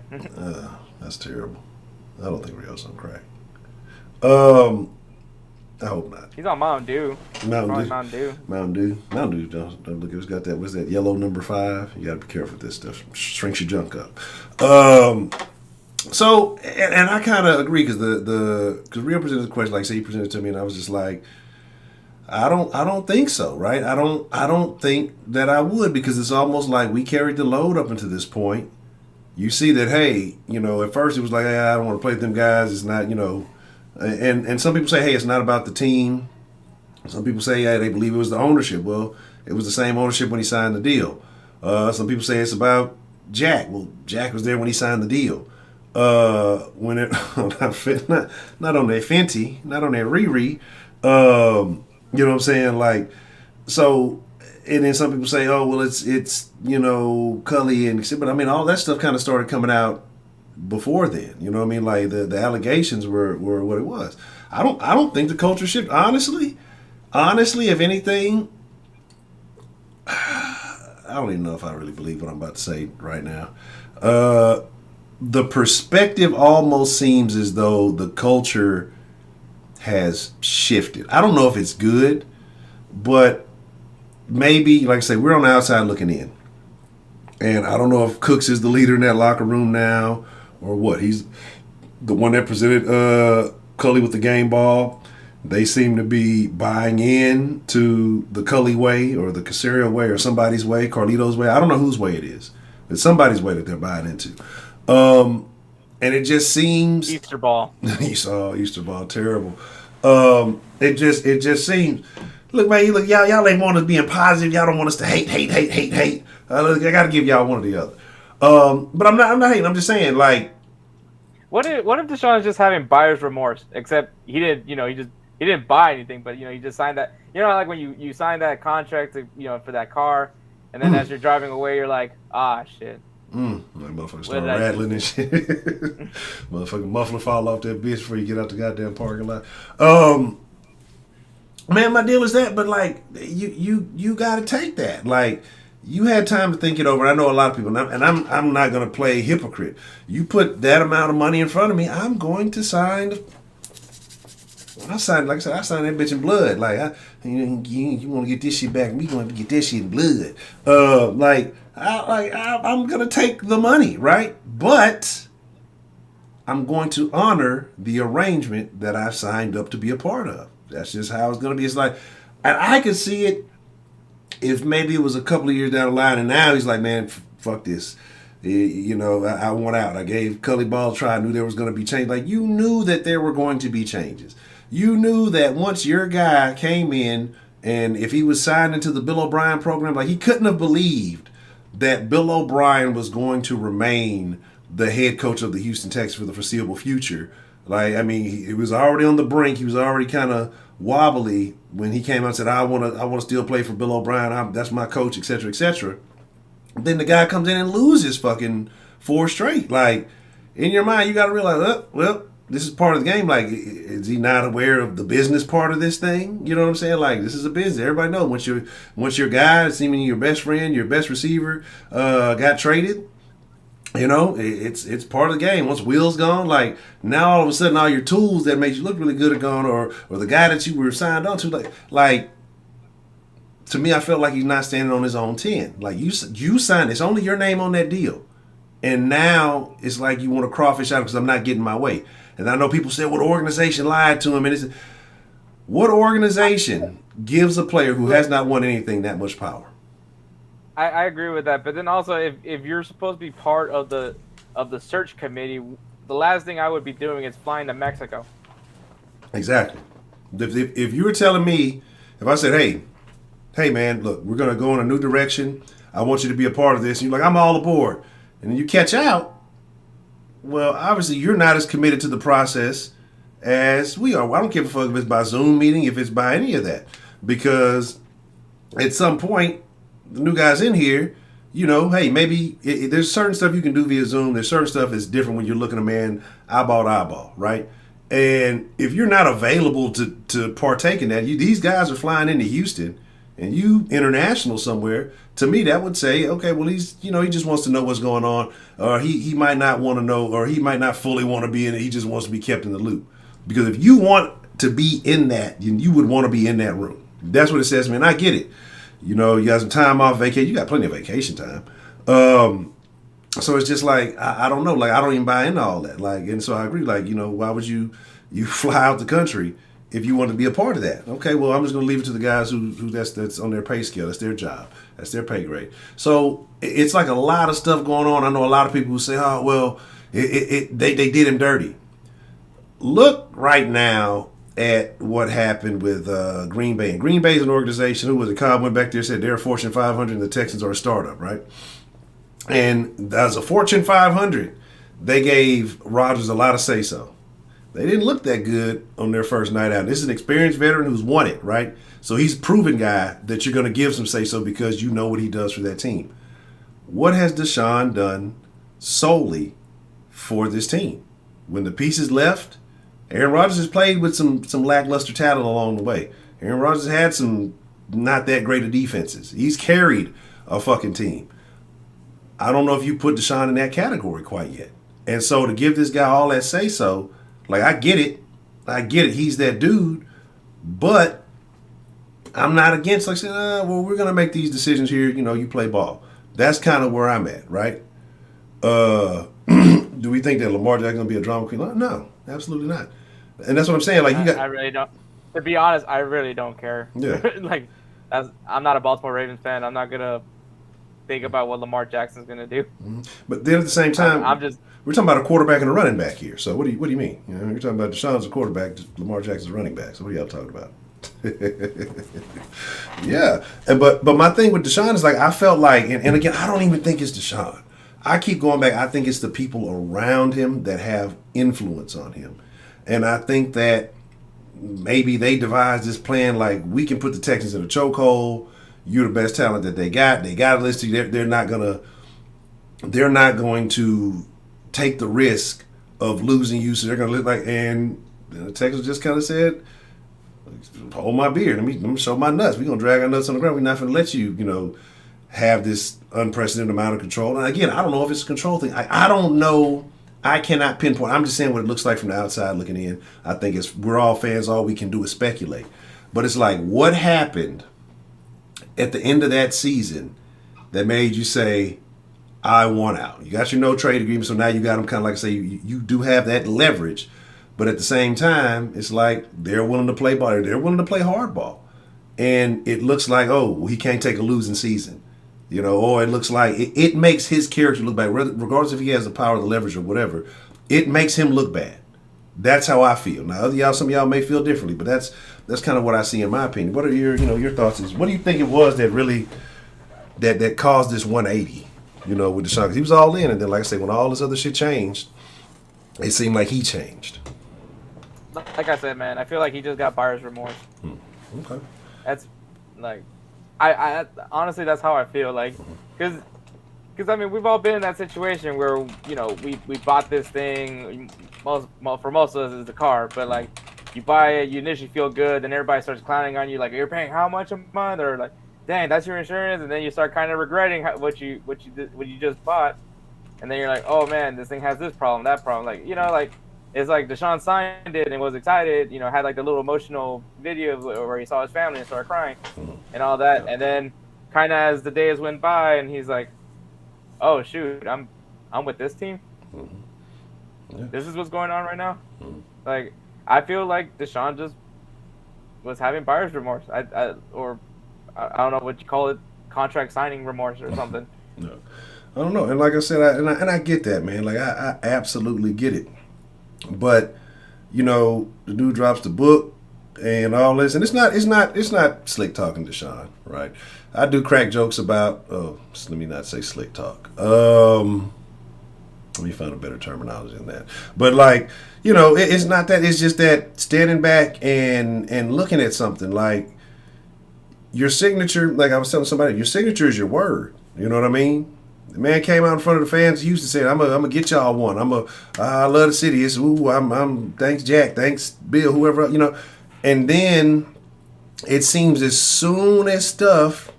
That's terrible. I don't think Rio's on crack. I hope not. He's on Mountain Dew. Mountain Dew. Don't look at it's got that. What's that? Yellow number 5. You got to be careful with this stuff. Shrinks your junk up. So, and I kind of agree, because because Rio presented the question, like, say he presented it to me, and I was just like, I don't think so, right? I don't think that I would, because it's almost like we carried the load up until this point. You see that, hey, at first it was like, hey, I don't want to play with them guys. It's not, and some people say, hey, it's not about the team. Some people say, yeah, they believe it was the ownership. Well, it was the same ownership when he signed the deal. Some people say it's about Jack. Well, Jack was there when he signed the deal. When it not on their Fenty, not on their Riri. You know what I'm saying? Like, so. And then some people say, oh, well, it's Cully, but I mean, all that stuff kind of started coming out before then. You know what I mean? Like, the allegations were what it was. I don't think the culture shifted. Honestly, if anything, I don't even know if I really believe what I'm about to say right now. The perspective almost seems as though the culture has shifted. I don't know if it's good, but maybe, like I say, we're on the outside looking in. And I don't know if Cooks is the leader in that locker room now or what. He's the one that presented Cully with the game ball. They seem to be buying in to the Cully way, or the Casario way, or somebody's way, Carlito's way. I don't know whose way it is. It's somebody's way that they're buying into. And it just seems... Easter ball. You saw Easter ball. Terrible. It just seems... Look, man, y'all ain't want us being positive. Y'all don't want us to hate. I got to give y'all one or the other. But I'm not hating. I'm just saying, like, what if Deshaun is just having buyer's remorse? Except he didn't, he didn't buy anything, but he just signed that. Like when you sign that contract to, for that car, and then as you're driving away, you're like, ah, shit. Like motherfucker start rattling and shit. Motherfucking muffler fall off that bitch before you get out the goddamn parking lot. Man, my deal is that, but like you got to take that. Like you had time to think it over. I know a lot of people, and I'm not gonna play hypocrite. You put that amount of money in front of me, I'm going to sign. I signed, like I said, I signed that bitch in blood. Like you want to get this shit back, we going to get this shit in blood. I'm gonna take the money, right? But I'm going to honor the arrangement that I signed up to be a part of. That's just how it's gonna be. It's like, and I could see it if maybe it was a couple of years down the line, and now he's like, man, fuck this. I want out. I gave Cully Ball a try. I knew there was going to be change. Like, you knew that there were going to be changes. You knew that once your guy came in, and if he was signed into the Bill O'Brien program, like, he couldn't have believed that Bill O'Brien was going to remain the head coach of the Houston Texans for the foreseeable future. Like, I mean, it was already on the brink. He was already kind of wobbly when he came out and said, I want to still play for Bill O'Brien. That's my coach, et cetera, et cetera. Then the guy comes in and loses fucking 4 straight. Like, in your mind, you got to realize, well, this is part of the game. Like, is he not aware of the business part of this thing? You know what I'm saying? Like, this is a business. Everybody knows once your guy, seemingly your best friend, your best receiver, got traded, it's part of the game. Once Will's gone, like, now all of a sudden all your tools that made you look really good are gone, or the guy that you were signed on to, like. To me, I felt like he's not standing on his own 10. Like, you signed, it's only your name on that deal. And now it's like you want to crawfish out because I'm not getting my way. And I know people say, what organization lied to him? And it's, what organization gives a player who has not won anything that much power? I agree with that. But then also, if you're supposed to be part of the search committee, the last thing I would be doing is flying to Mexico. Exactly. If you were telling me, if I said, hey man, look, we're going to go in a new direction. I want you to be a part of this. And you're like, I'm all aboard. And then you catch out. Well, obviously you're not as committed to the process as we are. Well, I don't give a fuck if it's by Zoom meeting, if it's by any of that. Because at some point, the new guy's in here, hey, maybe there's certain stuff you can do via Zoom. There's certain stuff that's different when you're looking a man eyeball to eyeball, right? And if you're not available to partake in that, these guys are flying into Houston, and you international somewhere, to me that would say, okay, well, he's, he just wants to know what's going on, or he might not want to know, or he might not fully want to be in it. He just wants to be kept in the loop. Because if you want to be in that, you would want to be in that room. That's what it says to me, and I get it. You got some time off vacation. You got plenty of vacation time. So it's just like, I don't know. Like, I don't even buy into all that. Like, and so I agree. Like, why would you fly out the country if you want to be a part of that? Okay, well, I'm just going to leave it to the guys who that's on their pay scale. That's their job. That's their pay grade. So it's like a lot of stuff going on. I know a lot of people who say, oh, well, they did him dirty. Look right now at what happened with Green Bay. And Green Bay is an organization, who was it? Cobb went back there and said they're a Fortune 500 and the Texans are a startup, right? And as a Fortune 500, they gave Rodgers a lot of say-so. They didn't look that good on their first night out. This is an experienced veteran who's won it, right? So he's a proven guy that you're going to give some say-so because you know what he does for that team. What has Deshaun done solely for this team? When the pieces left, Aaron Rodgers has played with some lackluster talent along the way. Aaron Rodgers had some not that great of defenses. He's carried a fucking team. I don't know if you put Deshaun in that category quite yet. And so to give this guy all that say-so, like, I get it. He's that dude. But I'm not against, like, saying, well, we're going to make these decisions here. You play ball. That's kind of where I'm at, right? Do we think that Lamar Jackson's going to be a drama queen? No, absolutely not. And that's what I'm saying. Like, I really don't. To be honest, I really don't care. Yeah. Like, I'm not a Baltimore Ravens fan. I'm not going to think about what Lamar Jackson's going to do. Mm-hmm. But then at the same time, we're talking about a quarterback and a running back here. So what do you mean? You're talking about Deshaun's a quarterback, Lamar Jackson's a running back. So what are y'all talking about? Yeah. But my thing with Deshaun is, like, I felt like, and again, I don't even think it's Deshaun. I keep going back. I think it's the people around him that have influence on him. And I think that maybe they devised this plan, like, we can put the Texans in a chokehold. you're the best talent that they got. They got to list you. They're not going to take the risk of losing you. So they're going to look like, and the Texans just kind of said, hold my beer. Let me show my nuts. We're going to drag our nuts on the ground. We're not going to let you, have this unprecedented amount of control. And again, I don't know if it's a control thing. I don't know. I cannot pinpoint. I'm just saying what it looks like from the outside looking in. I think we're all fans. All we can do is speculate. But it's like, what happened at the end of that season that made you say, I want out? You got your no trade agreement, so now you got them kind of like I say, you do have that leverage. But at the same time, it's like they're willing to play ball. They're willing to play hardball. And it looks like, he can't take a losing season. Or it looks like it makes his character look bad, regardless if he has the power, the leverage, or whatever. It makes him look bad. That's how I feel. Now, some of y'all may feel differently, but that's kind of what I see in my opinion. What are your thoughts? What do you think it was that really that caused this 180? With Deshaun, 'cause he was all in, and then like I say, when all this other shit changed, it seemed like he changed. Like I said, man, I feel like he just got buyer's remorse. Okay. That's like. I honestly, that's how I feel, like, because I mean, we've all been in that situation where we bought this thing. For most of us, it's the car, but like you buy it, you initially feel good, then everybody starts clowning on you, like you're paying how much a month, or like, dang, that's your insurance, and then you start kind of regretting what you just bought, and then you're like, oh man, this thing has this problem, that problem, like like. It's like Deshaun signed it and was excited, had like the little emotional video where he saw his family and started crying and all that. And then kind of as the days went by and he's like, oh shoot, I'm with this team. Yeah. This is what's going on right now. Like, I feel like Deshaun just was having buyer's remorse. I don't know what you call it, contract signing remorse or something. No, I don't know. And like I said, I get that, man. Like I absolutely get it. But the dude drops the book and all this, and it's not slick talking Deshaun, right? I do crack jokes about. Let me not say slick talk. Let me find a better terminology than that. But like, it's not that. It's just that standing back and looking at something like your signature. Like I was telling somebody, your signature is your word. You know what I mean? The man came out in front of the fans. He used to say, "I'm gonna get y'all one. I love the city. It's I'm thanks Jack, thanks Bill, whoever And then it seems as soon as stuff,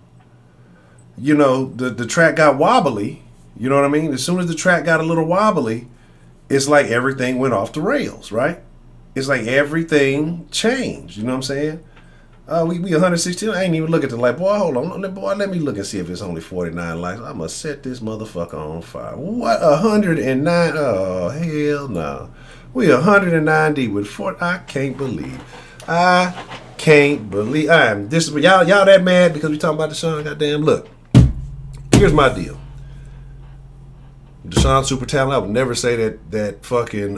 the track got wobbly. You know what I mean? As soon as the track got a little wobbly, it's like everything went off the rails, right? It's like everything changed. You know what I'm saying? We 116. I ain't even look at the light. Boy, hold on. Boy, let me look and see if it's only 49 lights. I'm going to set this motherfucker on fire. What? 109? Oh, hell no. We 190 with 40. I can't believe. I am this. Y'all that mad because we talking about Deshaun? Goddamn, look. Here's my deal. Deshaun super talent. I would never say that fucking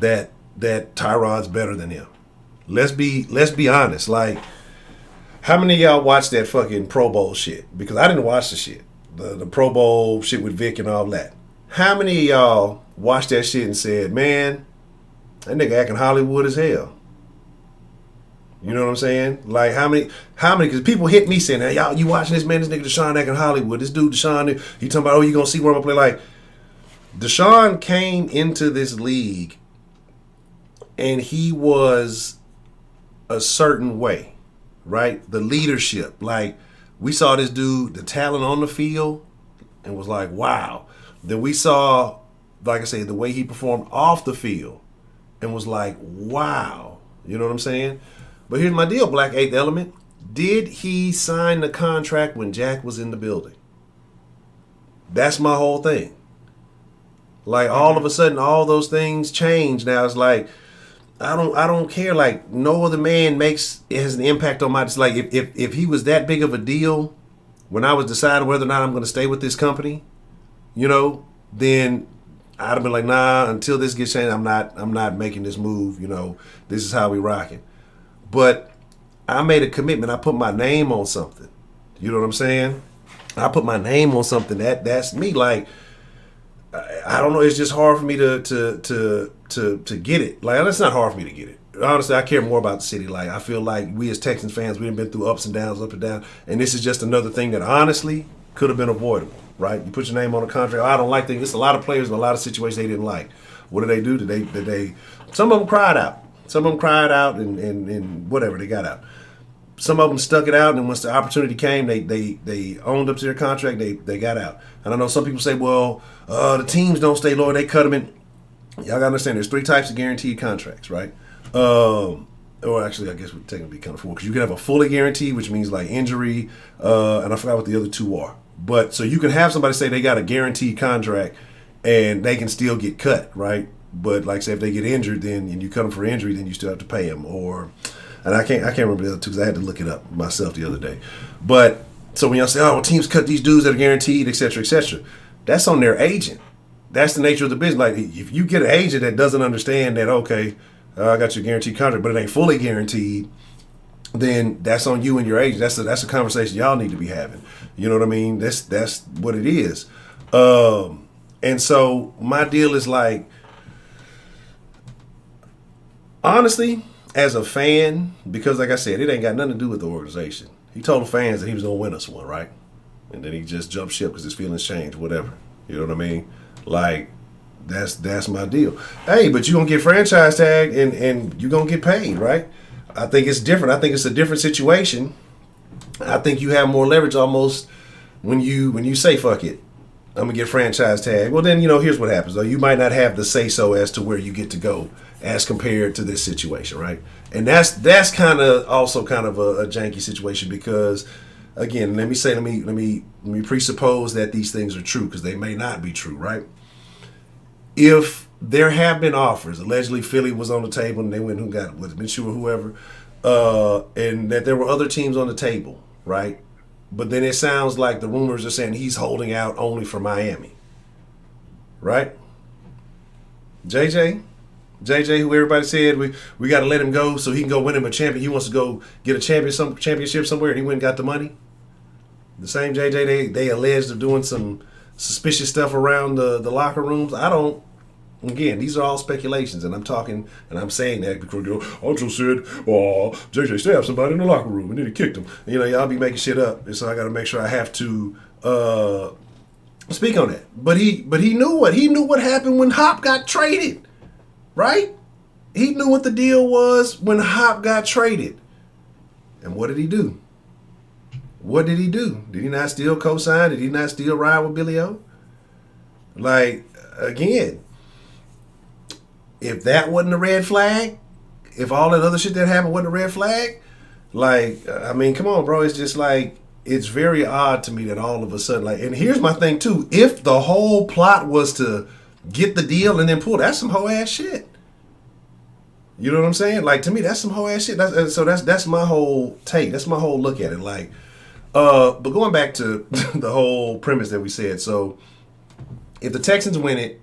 that Tyrod's better than him. Let's be honest. Like, how many of y'all watched that fucking Pro Bowl shit? Because I didn't watch the shit. The Pro Bowl shit with Vic and all that. How many of y'all watched that shit and said, man, that nigga acting Hollywood as hell? You know what I'm saying? Like, how many, because people hit me saying, hey, y'all, you watching this, man, this nigga Deshaun acting Hollywood. This dude Deshaun, he talking about, you gonna see where I'm gonna play. Like, Deshaun came into this league and he was a certain way, right? The leadership. Like, we saw this dude, the talent on the field, and was like, wow. Then we saw, like I say, the way he performed off the field and was like, wow. You know what I'm saying? But here's my deal, Black Eighth Element. Did he sign the contract when Jack was in the building? That's my whole thing. Like, all of a sudden, all those things change. Now it's like, I don't care. Like, no other man has an impact on my. It's like if he was that big of a deal when I was deciding whether or not I'm going to stay with this company, then I'd have been like, nah. Until this gets changed, I'm not making this move. This is how we rocking. But I made a commitment. I put my name on something. You know what I'm saying? I put my name on something. That's me. Like, I don't know. It's just hard for me to get it. Like, it's not hard for me to get it. Honestly, I care more about the city. Like, I feel like we as Texans fans, we've been through ups and downs, and this is just another thing that honestly could have been avoidable, right? You put your name on a contract. I don't like things. It's a lot of players in a lot of situations they didn't like. What did they do? Did they? Some of them cried out. Some of them cried out and whatever, they got out. Some of them stuck it out, and once the opportunity came, they owned up to their contract. They got out. And I know some people say, well, the teams don't stay loyal. They cut them in. Y'all got to understand there's 3 types of guaranteed contracts, right? Or actually, I guess we're technically kind of 4, because you can have a fully guaranteed, which means like injury, and I forgot what the other 2 are. But so you can have somebody say they got a guaranteed contract and they can still get cut, right? But like say if they get injured, then and you cut them for injury, then you still have to pay them. And I can't remember the other 2 because I had to look it up myself the other day. But so when y'all say, oh, well, teams cut these dudes that are guaranteed, et cetera, that's on their agent. That's the nature of the business. Like if you get an agent that doesn't understand that, okay, I got your guaranteed contract, but it ain't fully guaranteed, then that's on you and your agent. That's a conversation y'all need to be having. You know what I mean? That's what it is. And so my deal is like, honestly, as a fan, because like I said, it ain't got nothing to do with the organization. He told the fans that he was going to win us one, right? And then he just jumped ship because his feelings changed, whatever. You know what I mean? Like, that's my deal. Hey, but you're going to get franchise tag and you're going to get paid, right? I think it's different. I think it's a different situation. I think you have more leverage almost when you say, fuck it, I'm going to get franchise tag. Well, then, here's what happens, though. You might not have the say-so as to where you get to go as compared to this situation, right? And that's kind of also kind of a janky situation because, again, let me presuppose that these things are true because they may not be true, right? If there have been offers, allegedly Philly was on the table and they went who got it, was it Minshew or whoever, and that there were other teams on the table, right? But then it sounds like the rumors are saying he's holding out only for Miami, right? JJ, who everybody said we got to let him go so he can go win him a champion. He wants to go get a championship somewhere, and he went and got the money. The same JJ they alleged of doing some suspicious stuff around the locker rooms. Again, these are all speculations, and I'm talking and I'm saying that because Honcho said, JJ stabbed somebody in the locker room and then he kicked him. Y'all be making shit up, and so I got to make sure I have to speak on that. But he knew what happened when Hop got traded, right? He knew what the deal was when Hop got traded, and what did he do? What did he do? Did he not still co-sign? Did he not still ride with Billy O? Like, again, if that wasn't a red flag, if all that other shit that happened wasn't a red flag, like, I mean, come on, bro. It's just like, it's very odd to me that all of a sudden, like, and here's my thing too. If the whole plot was to get the deal and then pull, that's some hoe ass shit. You know what I'm saying? Like, to me, that's some hoe ass shit. That's my whole take. That's my whole look at it. Like, but going back to the whole premise that we said, so if the Texans win it,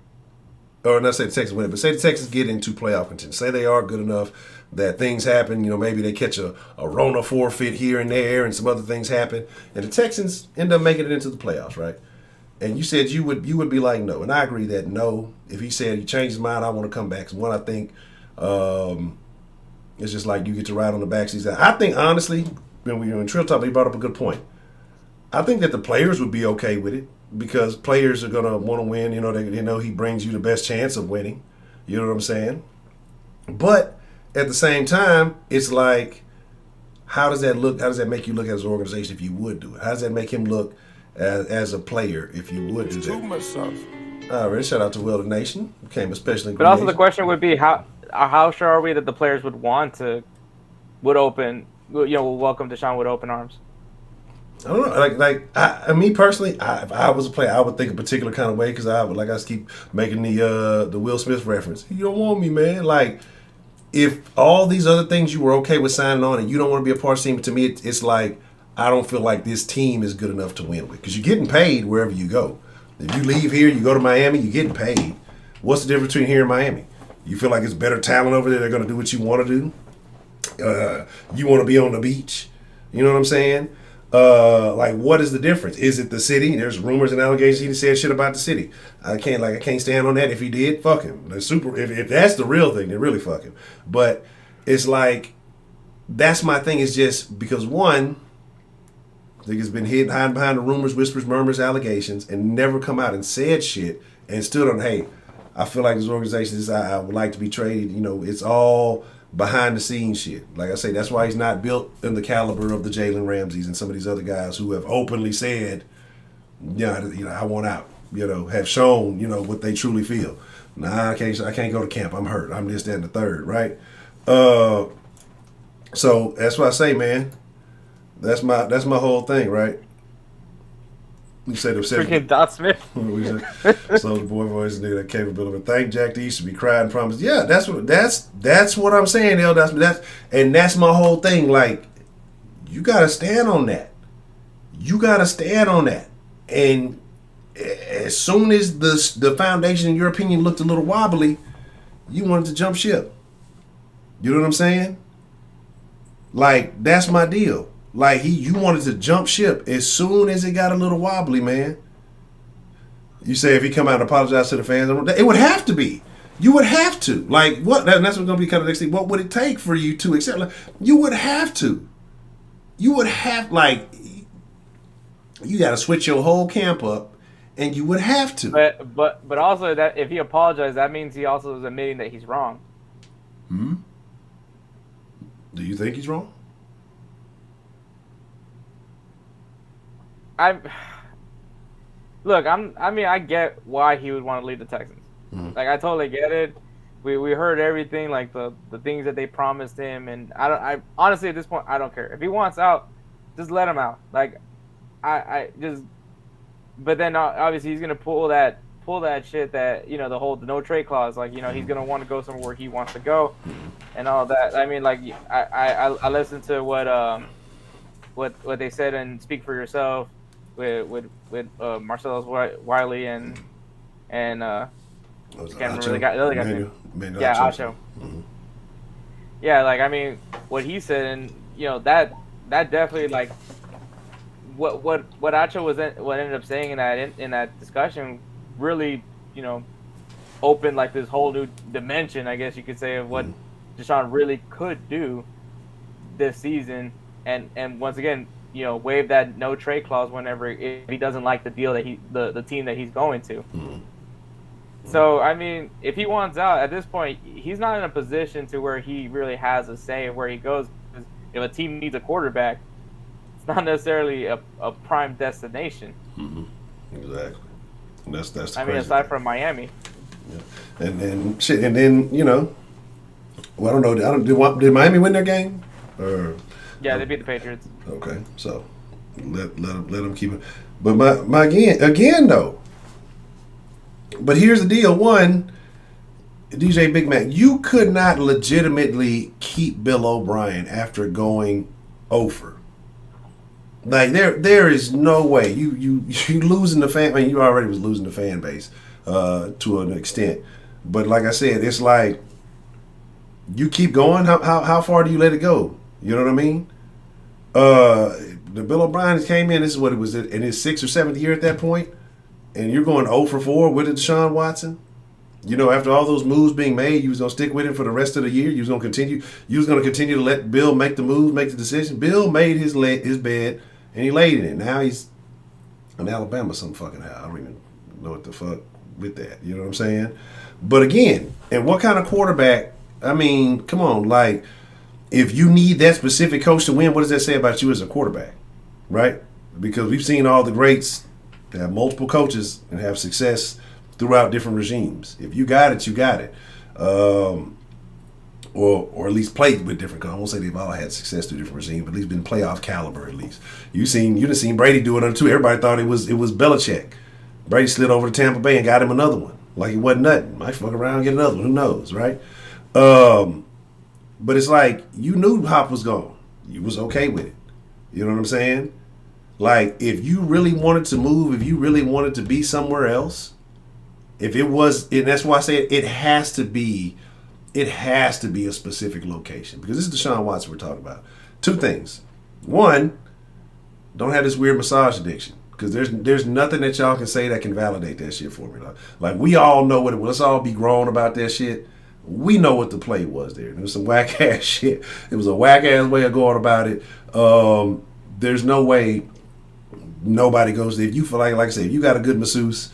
or not say the Texans win it, but say the Texans get into playoff contention. Say they are good enough that things happen. Maybe they catch a Rona forfeit here and there, and some other things happen, and the Texans end up making it into the playoffs, right? And you said you would be like no, and I agree that no. If he said he changed his mind, I want to come back. So one, I think it's just like you get to ride on the backseat. I think honestly, when we were in Trill Talk, he brought up a good point. I think that the players would be okay with it. Because players are gonna want to win, they know he brings you the best chance of winning. You know what I'm saying? But at the same time, it's like, how does that look? How does that make you look as an organization if you would do it? How does that make him look as a player if you would do that? All right, shout out to Wilder Nation, became especially. But also the question would be how sure are we that the players would welcome Deshaun with open arms? I don't know. Me personally, if I was a player, I would think a particular kind of way because I would, I keep making the Will Smith reference. You don't want me, man. Like, if all these other things you were okay with signing on and you don't want to be a part of the team, to me, it's like, I don't feel like this team is good enough to win with because you're getting paid wherever you go. If you leave here, you go to Miami, you're getting paid. What's the difference between here and Miami? You feel like it's better talent over there. They're going to do what you want to do. You want to be on the beach. You know what I'm saying? Like, what is the difference? Is it the city? There's rumors and allegations he said shit about the city. I can't stand on that. If he did, fuck him. If that's the real thing, then really fuck him. But it's like, that's my thing. Is just because one, niggas been hiding behind the rumors, whispers, murmurs, allegations, and never come out and said shit and stood on, hey, I feel like this organization is, I would like to be traded. You know, it's all behind the scenes shit. Like I say, that's why he's not built in the caliber of the Jalen Ramseys and some of these other guys who have openly said, I want out. Have shown, what they truly feel. Nah, I can't go to camp. I'm hurt. I'm this, that, and the third, right? So that's what I say, man. That's my whole thing, right? You said freaking Dot Smith. So the boy voice nigga that capable of it. Thank Jack D should be crying promise. Yeah, that's what I'm saying, L. That's my whole thing. Like, you gotta stand on that. And as soon as the foundation, in your opinion, looked a little wobbly, you wanted to jump ship. You know what I'm saying? Like, that's my deal. Like, you wanted to jump ship as soon as it got a little wobbly, man. You say if he come out and apologize to the fans, it would have to be. You would have to. Like, what? And that's what's going to be kind of next thing. What would it take for you to accept? Like, you would have to. You would have, like, you got to switch your whole camp up, and you would have to. But also, that if he apologized, that means he also is admitting that he's wrong. Do you think he's wrong? I get why he would want to leave the Texans. Like, I totally get it. We heard everything, like the things that they promised him, and I honestly, at this point, I don't care. If he wants out, just let him out. Like, I just, but then obviously he's gonna pull that shit that, the whole no trade clause. Like, he's gonna want to go somewhere where he wants to go, and all that. I mean, like, I listened to what they said in Speak for Yourself with Marcellus Wiley and can't remember the guy, the other guy. Yeah, Honcho. Yeah, like, I mean, what he said, and that definitely, like, what Honcho what ended up saying in that discussion really, opened, like, this whole new dimension, I guess you could say, of what Deshaun really could do this season, and once again, waive that no trade clause whenever, if he doesn't like the deal that the team that he's going to. So, I mean, if he wants out at this point, he's not in a position to where he really has a say of where he goes. If a team needs a quarterback, it's not necessarily a prime destination. Exactly. And that's the crazy aside thing. From Miami. Yeah. And shit, and then well, I don't know. Did Miami win their game? Or yeah, they beat the Patriots. Okay, so let them keep it. But my again though. But here's the deal. One, DJ Big Mac, you could not legitimately keep Bill O'Brien after going over. Like, there is no way you losing the fan. I mean, you already was losing the fan base to an extent. But like I said, it's like you keep going. How far do you let it go? You know what I mean? The Bill O'Brien came in. This is what it was in his 6th or 7th year at that point, and you're going 0 for 4 with Deshaun Watson. After all those moves being made, you was gonna stick with him for the rest of the year. You was gonna continue. You was gonna continue to let Bill make the moves, make the decision. Bill made his bed and he laid in it. Now he's in Alabama some fucking how. I don't even know what the fuck with that. You know what I'm saying? But again, and what kind of quarterback? I mean, come on, like, if you need that specific coach to win, what does that say about you as a quarterback, right? Because we've seen all the greats that have multiple coaches and have success throughout different regimes. If you got it, you got it. Or at least played with different coaches. I won't say they've all had success through different regimes, but at least been playoff caliber at least. You done seen Brady do it too. Everybody thought it was Belichick. Brady slid over to Tampa Bay and got him another one. Like it wasn't nothing. Might fuck around and get another one. Who knows, right? But it's like, you knew Hop was gone. You was okay with it. You know what I'm saying? Like, if you really wanted to move, if you really wanted to be somewhere else, if it was, and that's why I say it has to be a specific location. Because this is Deshaun Watson we're talking about. Two things. One, Don't have this weird massage addiction. Because there's nothing that y'all can say that can validate that shit for me. Like we all know what it was. Let's all be grown about that shit. We know what the play was there. There was some whack ass shit. It was a whack ass way of going about it. There's no way nobody goes there. If you feel like I said, if you got a good masseuse,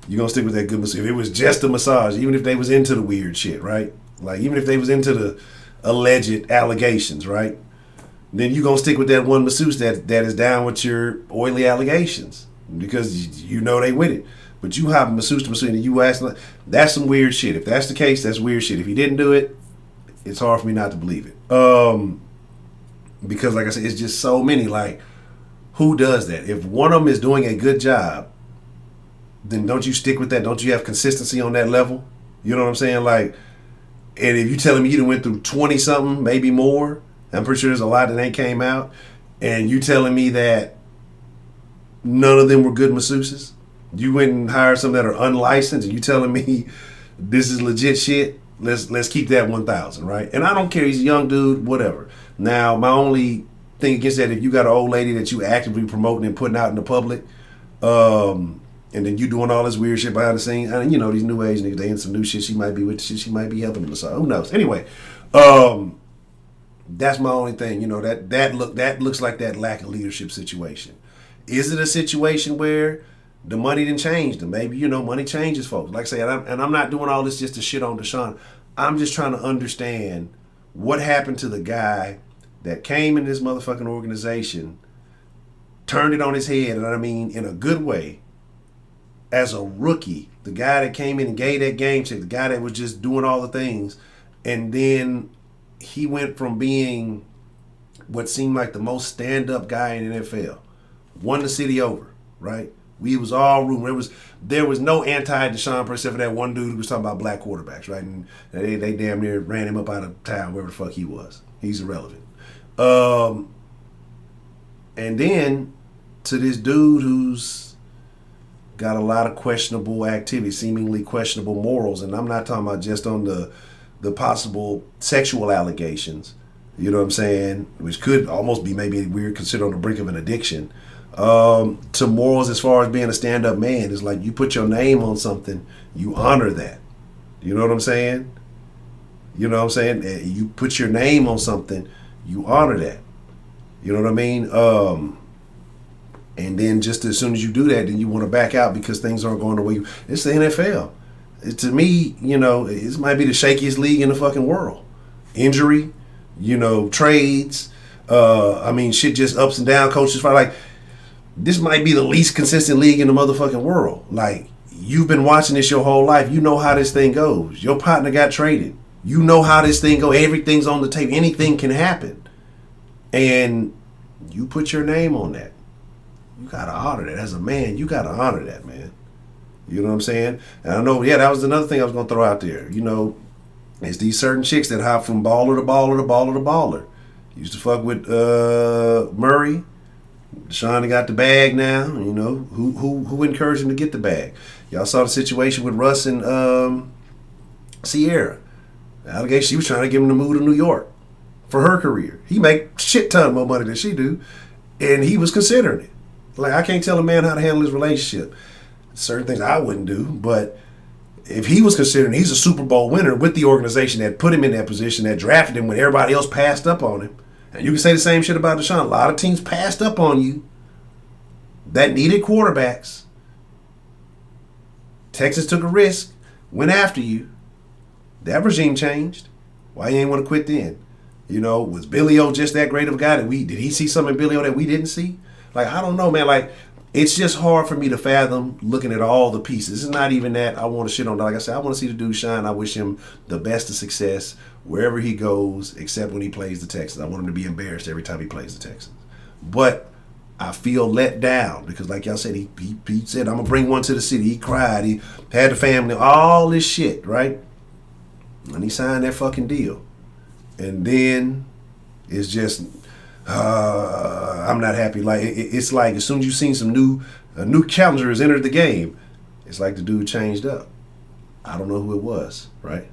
you're going to stick with that good masseuse. If it was just a massage, even if they was into the weird shit, right? Like even if they was into the alleged allegations, right? Then you're going to stick with that one masseuse that is down with your oily allegations because you know they with it. But you hop masseuse to masseuse and you ask, that's some weird shit. If that's the case, that's weird shit. If he didn't do it, it's hard for me not to believe it. Because like I said, it's just so many. Like, who does that? If one of them is doing a good job, then don't you stick with that? Don't you have consistency on that level? You know what I'm saying? Like, and if you telling me you done went through 20-something, maybe more, I'm pretty sure there's a lot that ain't came out, and you telling me that none of them were good masseuses? You went and hired some that are unlicensed, and you telling me this is legit shit? Let's keep that 1,000, right? And I don't care. He's a young dude, whatever. Now, my only thing against that, if you got an old lady that you actively promoting and putting out in the public, and then you doing all this weird shit behind the scenes, and you know these new age niggas, they in some new shit. She might be with shit. She might be helping them. So who knows? Anyway, that's my only thing. You know that looks like that lack of leadership situation. Is it a situation where the money didn't change them? Maybe, you know, money changes folks. Like I say, and I'm not doing all this just to shit on Deshaun. I'm just trying to understand what happened to the guy that came in this motherfucking organization, turned it on his head, and I mean in a good way, as a rookie, the guy that came in and gave that game check, the guy that was just doing all the things, and then he went from being what seemed like the most stand-up guy in the NFL, won the city over, right? We was all room. There was no anti-Deshaun per except for that one dude who was talking about black quarterbacks, right? And they damn near ran him up out of town, wherever the fuck he was. He's irrelevant. And then to this dude who's got a lot of questionable activity, seemingly questionable morals, and I'm not talking about just on the possible sexual allegations, you know what I'm saying, which could almost be maybe weird considered on the brink of an addiction, to morals as far as being a stand-up man. It's like you put your name on something, you honor that. You know what I'm saying? You know what I'm saying? You put your name on something, you honor that. You know what I mean? And then just as soon as you do that, then you want to back out because things aren't going the way you... It's the NFL. To me, you know, this might be the shakiest league in the fucking world. Injury, you know, trades, I mean, shit just ups and down, coaches fight. Like, this might be the least consistent league in the motherfucking world. Like, you've been watching this your whole life. You know how this thing goes. Your partner got traded. You know how this thing goes. Everything's on the table. Anything can happen. And you put your name on that. You got to honor that. As a man, you got to honor that, man. You know what I'm saying? And I know, yeah, that was another thing I was going to throw out there. You know, it's these certain chicks that hop from baller to baller to baller to baller. Used to fuck with Murray. Deshaun got the bag now. You know, who encouraged him to get the bag? Y'all saw the situation with Russ and Sierra. The allegation she was trying to get him to move to New York for her career. He make shit ton more money than she do, and he was considering it. Like, I can't tell a man how to handle his relationship. Certain things I wouldn't do, but if he was considering, he's a Super Bowl winner with the organization that put him in that position, that drafted him when everybody else passed up on him. And you can say the same shit about Deshaun. A lot of teams passed up on you that needed quarterbacks. Texas took a risk, went after you. That regime changed. Why you ain't want to quit then? You know, was Billy O just that great of a guy that did he see something in Billy O that we didn't see? Like, I don't know, man. Like, it's just hard for me to fathom looking at all the pieces. It's not even that I want to shit on. Like I said, I want to see the dude shine. I wish him the best of success wherever he goes, except when he plays the Texans. I want him to be embarrassed every time he plays the Texans. But I feel let down because, like y'all said, he said, I'm going to bring one to the city. He cried. He had the family, all this shit, right? And he signed that fucking deal. And then it's just... I'm not happy. Like, it's like as soon as you seen a new challenger has entered the game, it's like the dude changed up. I don't know who it was, right?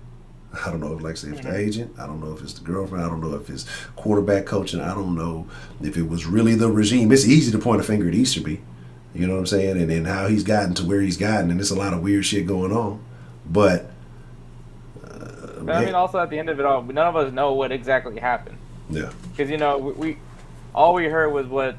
I don't know if, like I said, if it's the agent. I don't know if it's the girlfriend. I don't know if it's quarterback coaching. I don't know if it was really the regime. It's easy to point a finger at Easterby. You know what I'm saying? And how he's gotten to where he's gotten. And there's a lot of weird shit going on. But I mean, also at the end of it all, none of us know what exactly happened. Yeah. Because, you know, we all we heard was what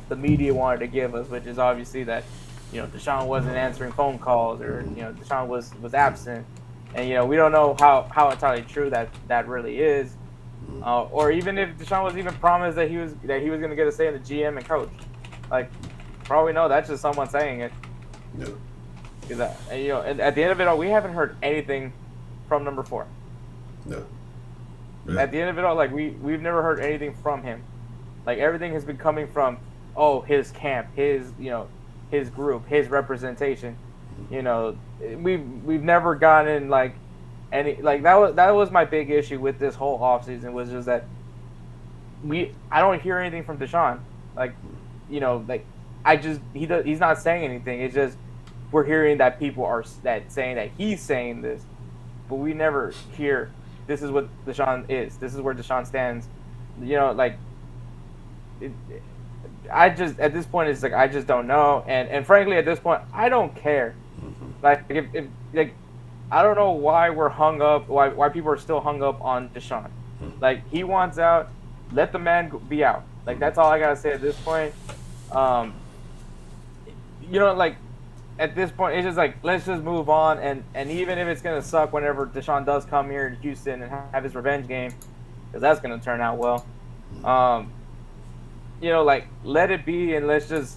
the media wanted to give us, which is obviously that, you know, Deshaun wasn't answering phone calls, or, you know, Deshaun was absent. And, you know, we don't know how entirely true that really is. Or even if Deshaun was even promised that he was going to get a say in the GM and coach. Like, for all we know, that's just someone saying it. Yeah. Because, you know, at the end of it all, we haven't heard anything from number 4. No. Yeah. At the end of it all, like, we've never heard anything from him. Like, everything has been coming from, his camp, his, you know, his group, his representation. You know, we've never gotten like any, like, that was my big issue with this whole offseason, was just that I don't hear anything from Deshaun. Like, you know, like, he's not saying anything. It's just we're hearing that people are saying that he's saying this, but we never hear this is what Deshaun is. This is where Deshaun stands. You know, like, I just, at this point, it's like, I just don't know. And frankly, at this point, I don't care. Like, if like, I don't know why we're hung up, why people are still hung up on Deshaun. Like, he wants out, let the man be out. Like, that's all I gotta say at this point. You know, like, at this point, it's just like, let's just move on. And even if it's gonna suck whenever Deshaun does come here to Houston and have his revenge game, because that's gonna turn out well. You know, like, let it be, and let's just,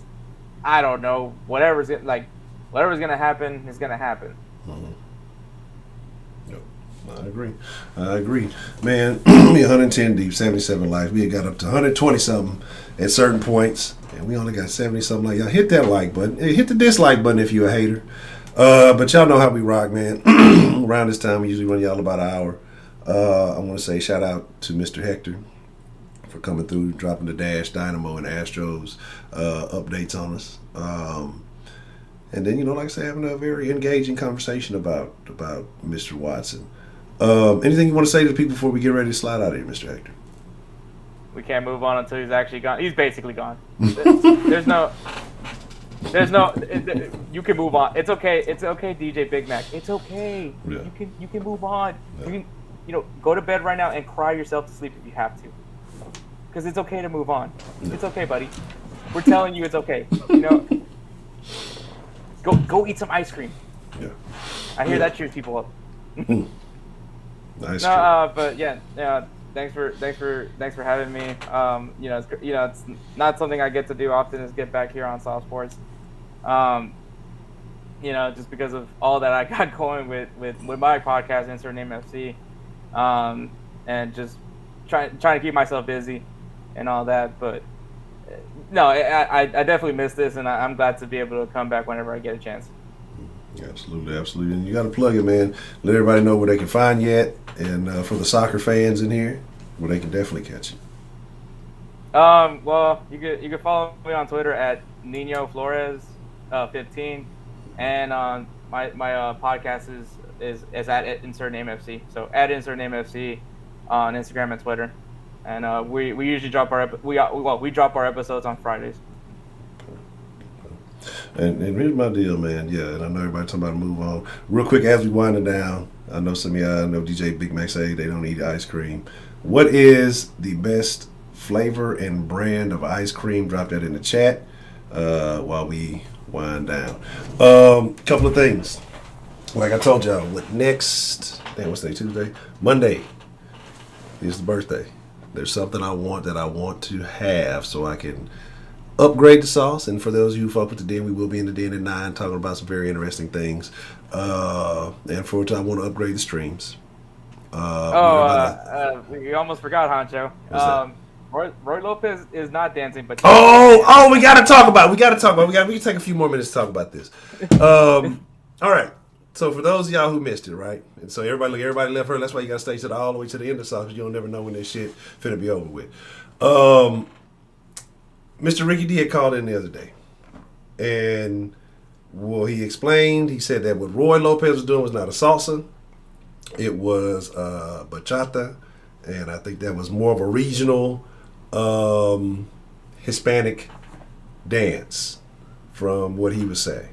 I don't know, whatever's gonna happen is gonna happen. Yep. I agree. Man, we 110 deep, 77 likes. We had got up to 120 something at certain points, and we only got 70 something. Like, y'all hit that like button. Hey, hit the dislike button if you're a hater. But y'all know how we rock, man. Around this time, we usually run y'all about an hour. I want to say shout out to Mr. Hector for coming through, dropping the Dash, Dynamo, and Astros updates on us. And then, you know, like I said, having a very engaging conversation about Mr. Watson. Anything you want to say to the people before we get ready to slide out of here, Mr. Hector? We can't move on until he's actually gone. He's basically gone. There's no. You can move on. It's okay. It's okay, DJ Big Mac. It's okay. Yeah. You can move on. Yeah. You can, you know, go to bed right now and cry yourself to sleep if you have to. Because it's okay to move on. It's okay, buddy. We're telling you it's okay. You know. Go eat some ice cream. Yeah. I hear that cheers people up. Nice. But yeah, thanks for having me. You know, it's not something I get to do often, is get back here on Soft Sports. You know, just because of all that I got going with my podcast, Insert Name FC, and just trying to keep myself busy and all that. But no, I definitely miss this, and I'm glad to be able to come back whenever I get a chance. Absolutely. And you got to plug it, man. Let everybody know where they can find you at, and for the soccer fans in here, where they can definitely catch you. Well, you can follow me on Twitter at Nino Flores 15, and my podcast is at Insert Name FC. So at Insert Name FC on Instagram and Twitter, and we usually drop we drop our episodes on Fridays. And here's my deal, man. Yeah, and I know everybody talking about to move on. Real quick, as we wind it down, I know some of y'all know DJ Big Mac say they don't eat ice cream. What is the best flavor and brand of ice cream? Drop that in the chat while we wind down. Couple of things. Like I told y'all, what's today, Tuesday? Monday is the birthday. There's something I want to have so I can upgrade the sauce. And for those of you who fuck with the den, we will be in the den at 9 talking about some very interesting things. And for I want to upgrade the streams. We almost forgot Honcho. Roy Lopez is not dancing, but we gotta talk about. We can take a few more minutes to talk about this. All right. So for those of y'all who missed it, right? And so everybody left her. That's why you gotta stay all the way to the end of the sauce, because you don't never know when this shit finna be over with. Mr. Ricky D had called in the other day, and he explained. He said that what Roy Lopez was doing was not a salsa. It was bachata, and I think that was more of a regional Hispanic dance from what he was saying.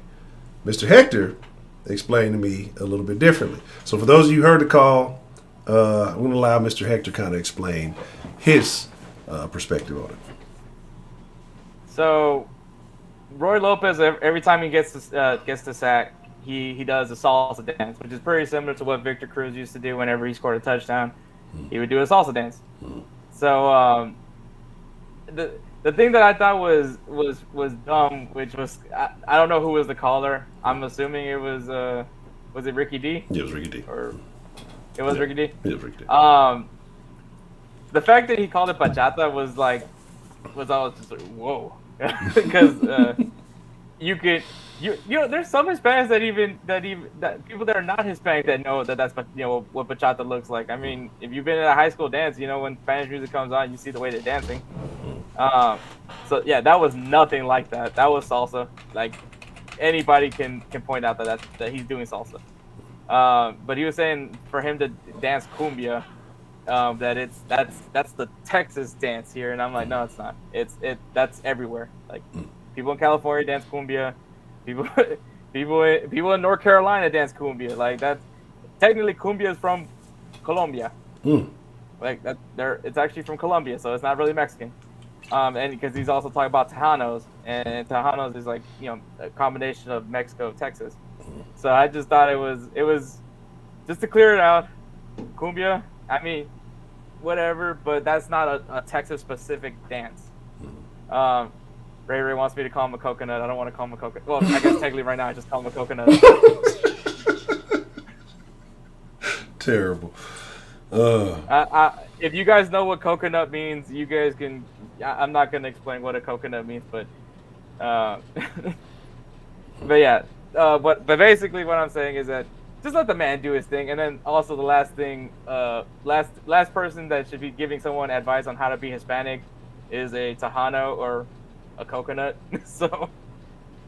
Mr. Hector explained to me a little bit differently. So for those of you who heard the call, I'm going to allow Mr. Hector kind of explain his perspective on it. So, Roy Lopez, every time he gets the sack, he does a salsa dance, which is pretty similar to what Victor Cruz used to do whenever he scored a touchdown. He would do a salsa dance. So, the thing that I thought was dumb, which was I don't know who was the caller. I'm assuming it was it Ricky D? Yeah, it was Ricky D. Or it was Ricky D? It was Ricky D. The fact that he called it bachata was always just like, whoa, because you know there's some Hispanics that people that are not Hispanic that know that's what bachata looks like. I mean, if you've been at a high school dance, you know when Spanish music comes on, you see the way they're dancing. So yeah, that was nothing like that. That was salsa. Like anybody can point out that he's doing salsa. But he was saying for him to dance cumbia, that that's the Texas dance here, and I'm like, no, it's not. That's everywhere. Like people in California dance cumbia, people in North Carolina dance cumbia. Like that, technically cumbia is from Colombia. Like that, it's actually from Colombia, so it's not really Mexican. And because he's also talking about Tejanos, and Tejanos is like a combination of Mexico, Texas. So I just thought it was just to clear it out, cumbia. I mean, whatever, but that's not a Texas-specific dance. Ray wants me to call him a coconut. I don't want to call him a coconut. Well, I guess technically right now I just call him a coconut. Terrible. If you guys know what coconut means, you guys can. I'm not going to explain what a coconut means, but but yeah. But basically what I'm saying is that just let the man do his thing. And then also the last thing, last person that should be giving someone advice on how to be Hispanic is a Tejano or a coconut. so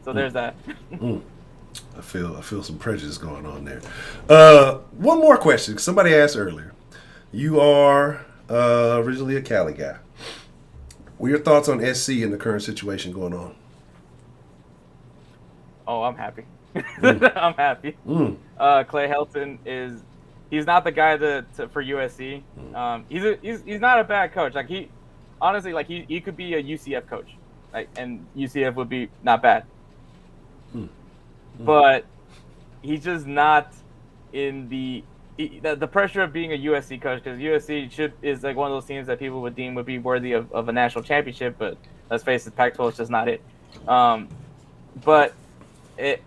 there's that. I feel some prejudice going on there. One more question. Somebody asked earlier. You are originally a Cali guy. What are your thoughts on SC and the current situation going on? Oh, I'm happy. I'm happy. Clay Helton he's not the guy for USC. He's not a bad coach. Like he could be a UCF coach. Like, and UCF would be not bad. But he's just not in the pressure of being a USC coach, because USC is like one of those teams that people would deem would be worthy of a national championship, but let's face it, Pac-12 is just not it. But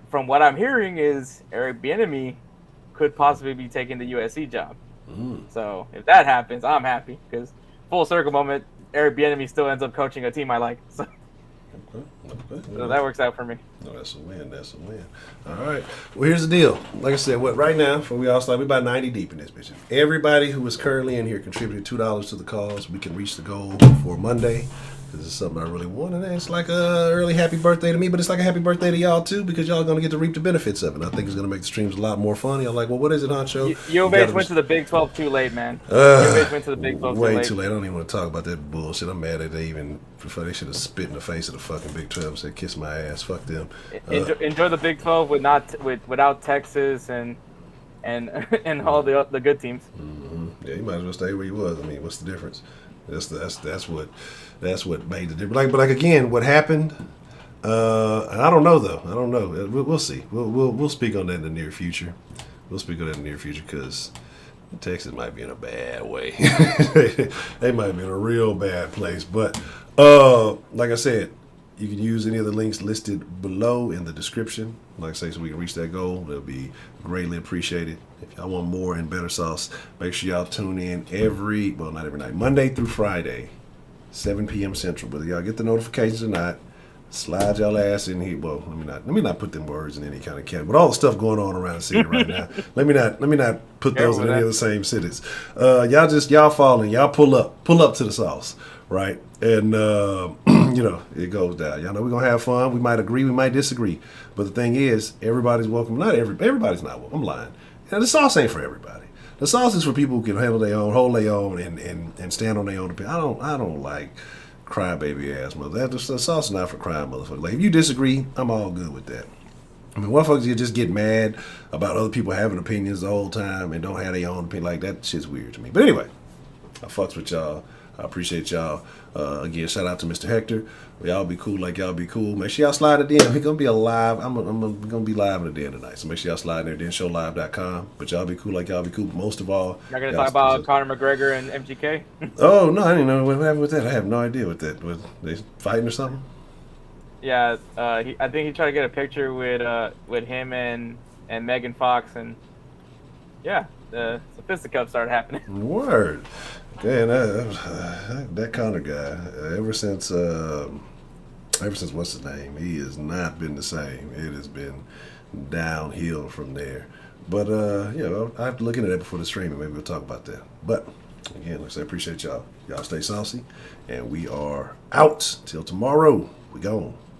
from what I'm hearing is Eric Bieniemy could possibly be taking the USC job. So if that happens, I'm happy, because full circle moment, Eric Bieniemy still ends up coaching a team I like. So. Okay. So that works out for me. No, that's a win. All right. Well, here's the deal. Like I said, right now, before we all start, we're about 90 deep in this bitch. Everybody who is currently in here contributed $2 to the cause. We can reach the goal for Monday. This is something I really want, and it's like a early happy birthday to me, but it's like a happy birthday to y'all too, because y'all are going to get to reap the benefits of it. I think it's going to make the streams a lot more fun. Y'all like, well, what is it, Honcho? UOH went to the Big 12 too late, man. UOH went to the Big 12 way too late. I don't even want to talk about that bullshit. I'm mad at they should have spit in the face of the fucking Big 12 and said, kiss my ass. Fuck them. Enjoy the Big 12 without Texas and all the good teams. Yeah, you might as well stay where you was. I mean, what's the difference? That's what made the difference. But again, what happened? I don't know though. I don't know. We'll see. We'll speak on that in the near future. Because Texas might be in a bad way. They might be in a real bad place. But like I said, you can use any of the links listed below in the description. Like I say, so we can reach that goal. That'll be greatly appreciated. If y'all want more and better sauce, make sure y'all tune in not every night, Monday through Friday, 7 p.m. Central. Whether y'all get the notifications or not, slide y'all ass in here. Well, let me not put them words in any kind of category. With all the stuff going on around the city right now, let me not put those in any of the same cities. Y'all fall in, y'all pull up to the sauce, right? And it goes down. Y'all know we're gonna have fun. We might agree, we might disagree, but the thing is, everybody's welcome. Everybody's not welcome. I'm lying. The sauce ain't for everybody. The sauce is for people who can handle their own, hold their own, and stand on their own opinion. I don't like crybaby ass mother. The sauce is not for crying motherfuckers. Like if you disagree, I'm all good with that. I mean, motherfuckers you just get mad about other people having opinions the whole time and don't have their own opinion. Like that shit's weird to me. But anyway, I fucks with y'all. I appreciate y'all. Again, shout out to Mr. Hector. Y'all be cool like y'all be cool. Make sure y'all slide it in. We're gonna be alive. I'm gonna be live in the den tonight. So make sure y'all slide in there, denshowlive.com. But y'all be cool like y'all be cool. But most of all, You're gonna talk about Conor McGregor and MGK? Oh no, I didn't know what happened with that. I have no idea what that was. They fighting or something? Yeah, I think he tried to get a picture with him and Megan Fox, and yeah, the fisticuffs started happening. Word. Man, that Conor guy, ever since what's his name, he has not been the same. It has been downhill from there. But I have to look into that before the stream, and maybe we'll talk about that. But again, like I say, I appreciate y'all. Y'all stay saucy, and we are out till tomorrow. We gone.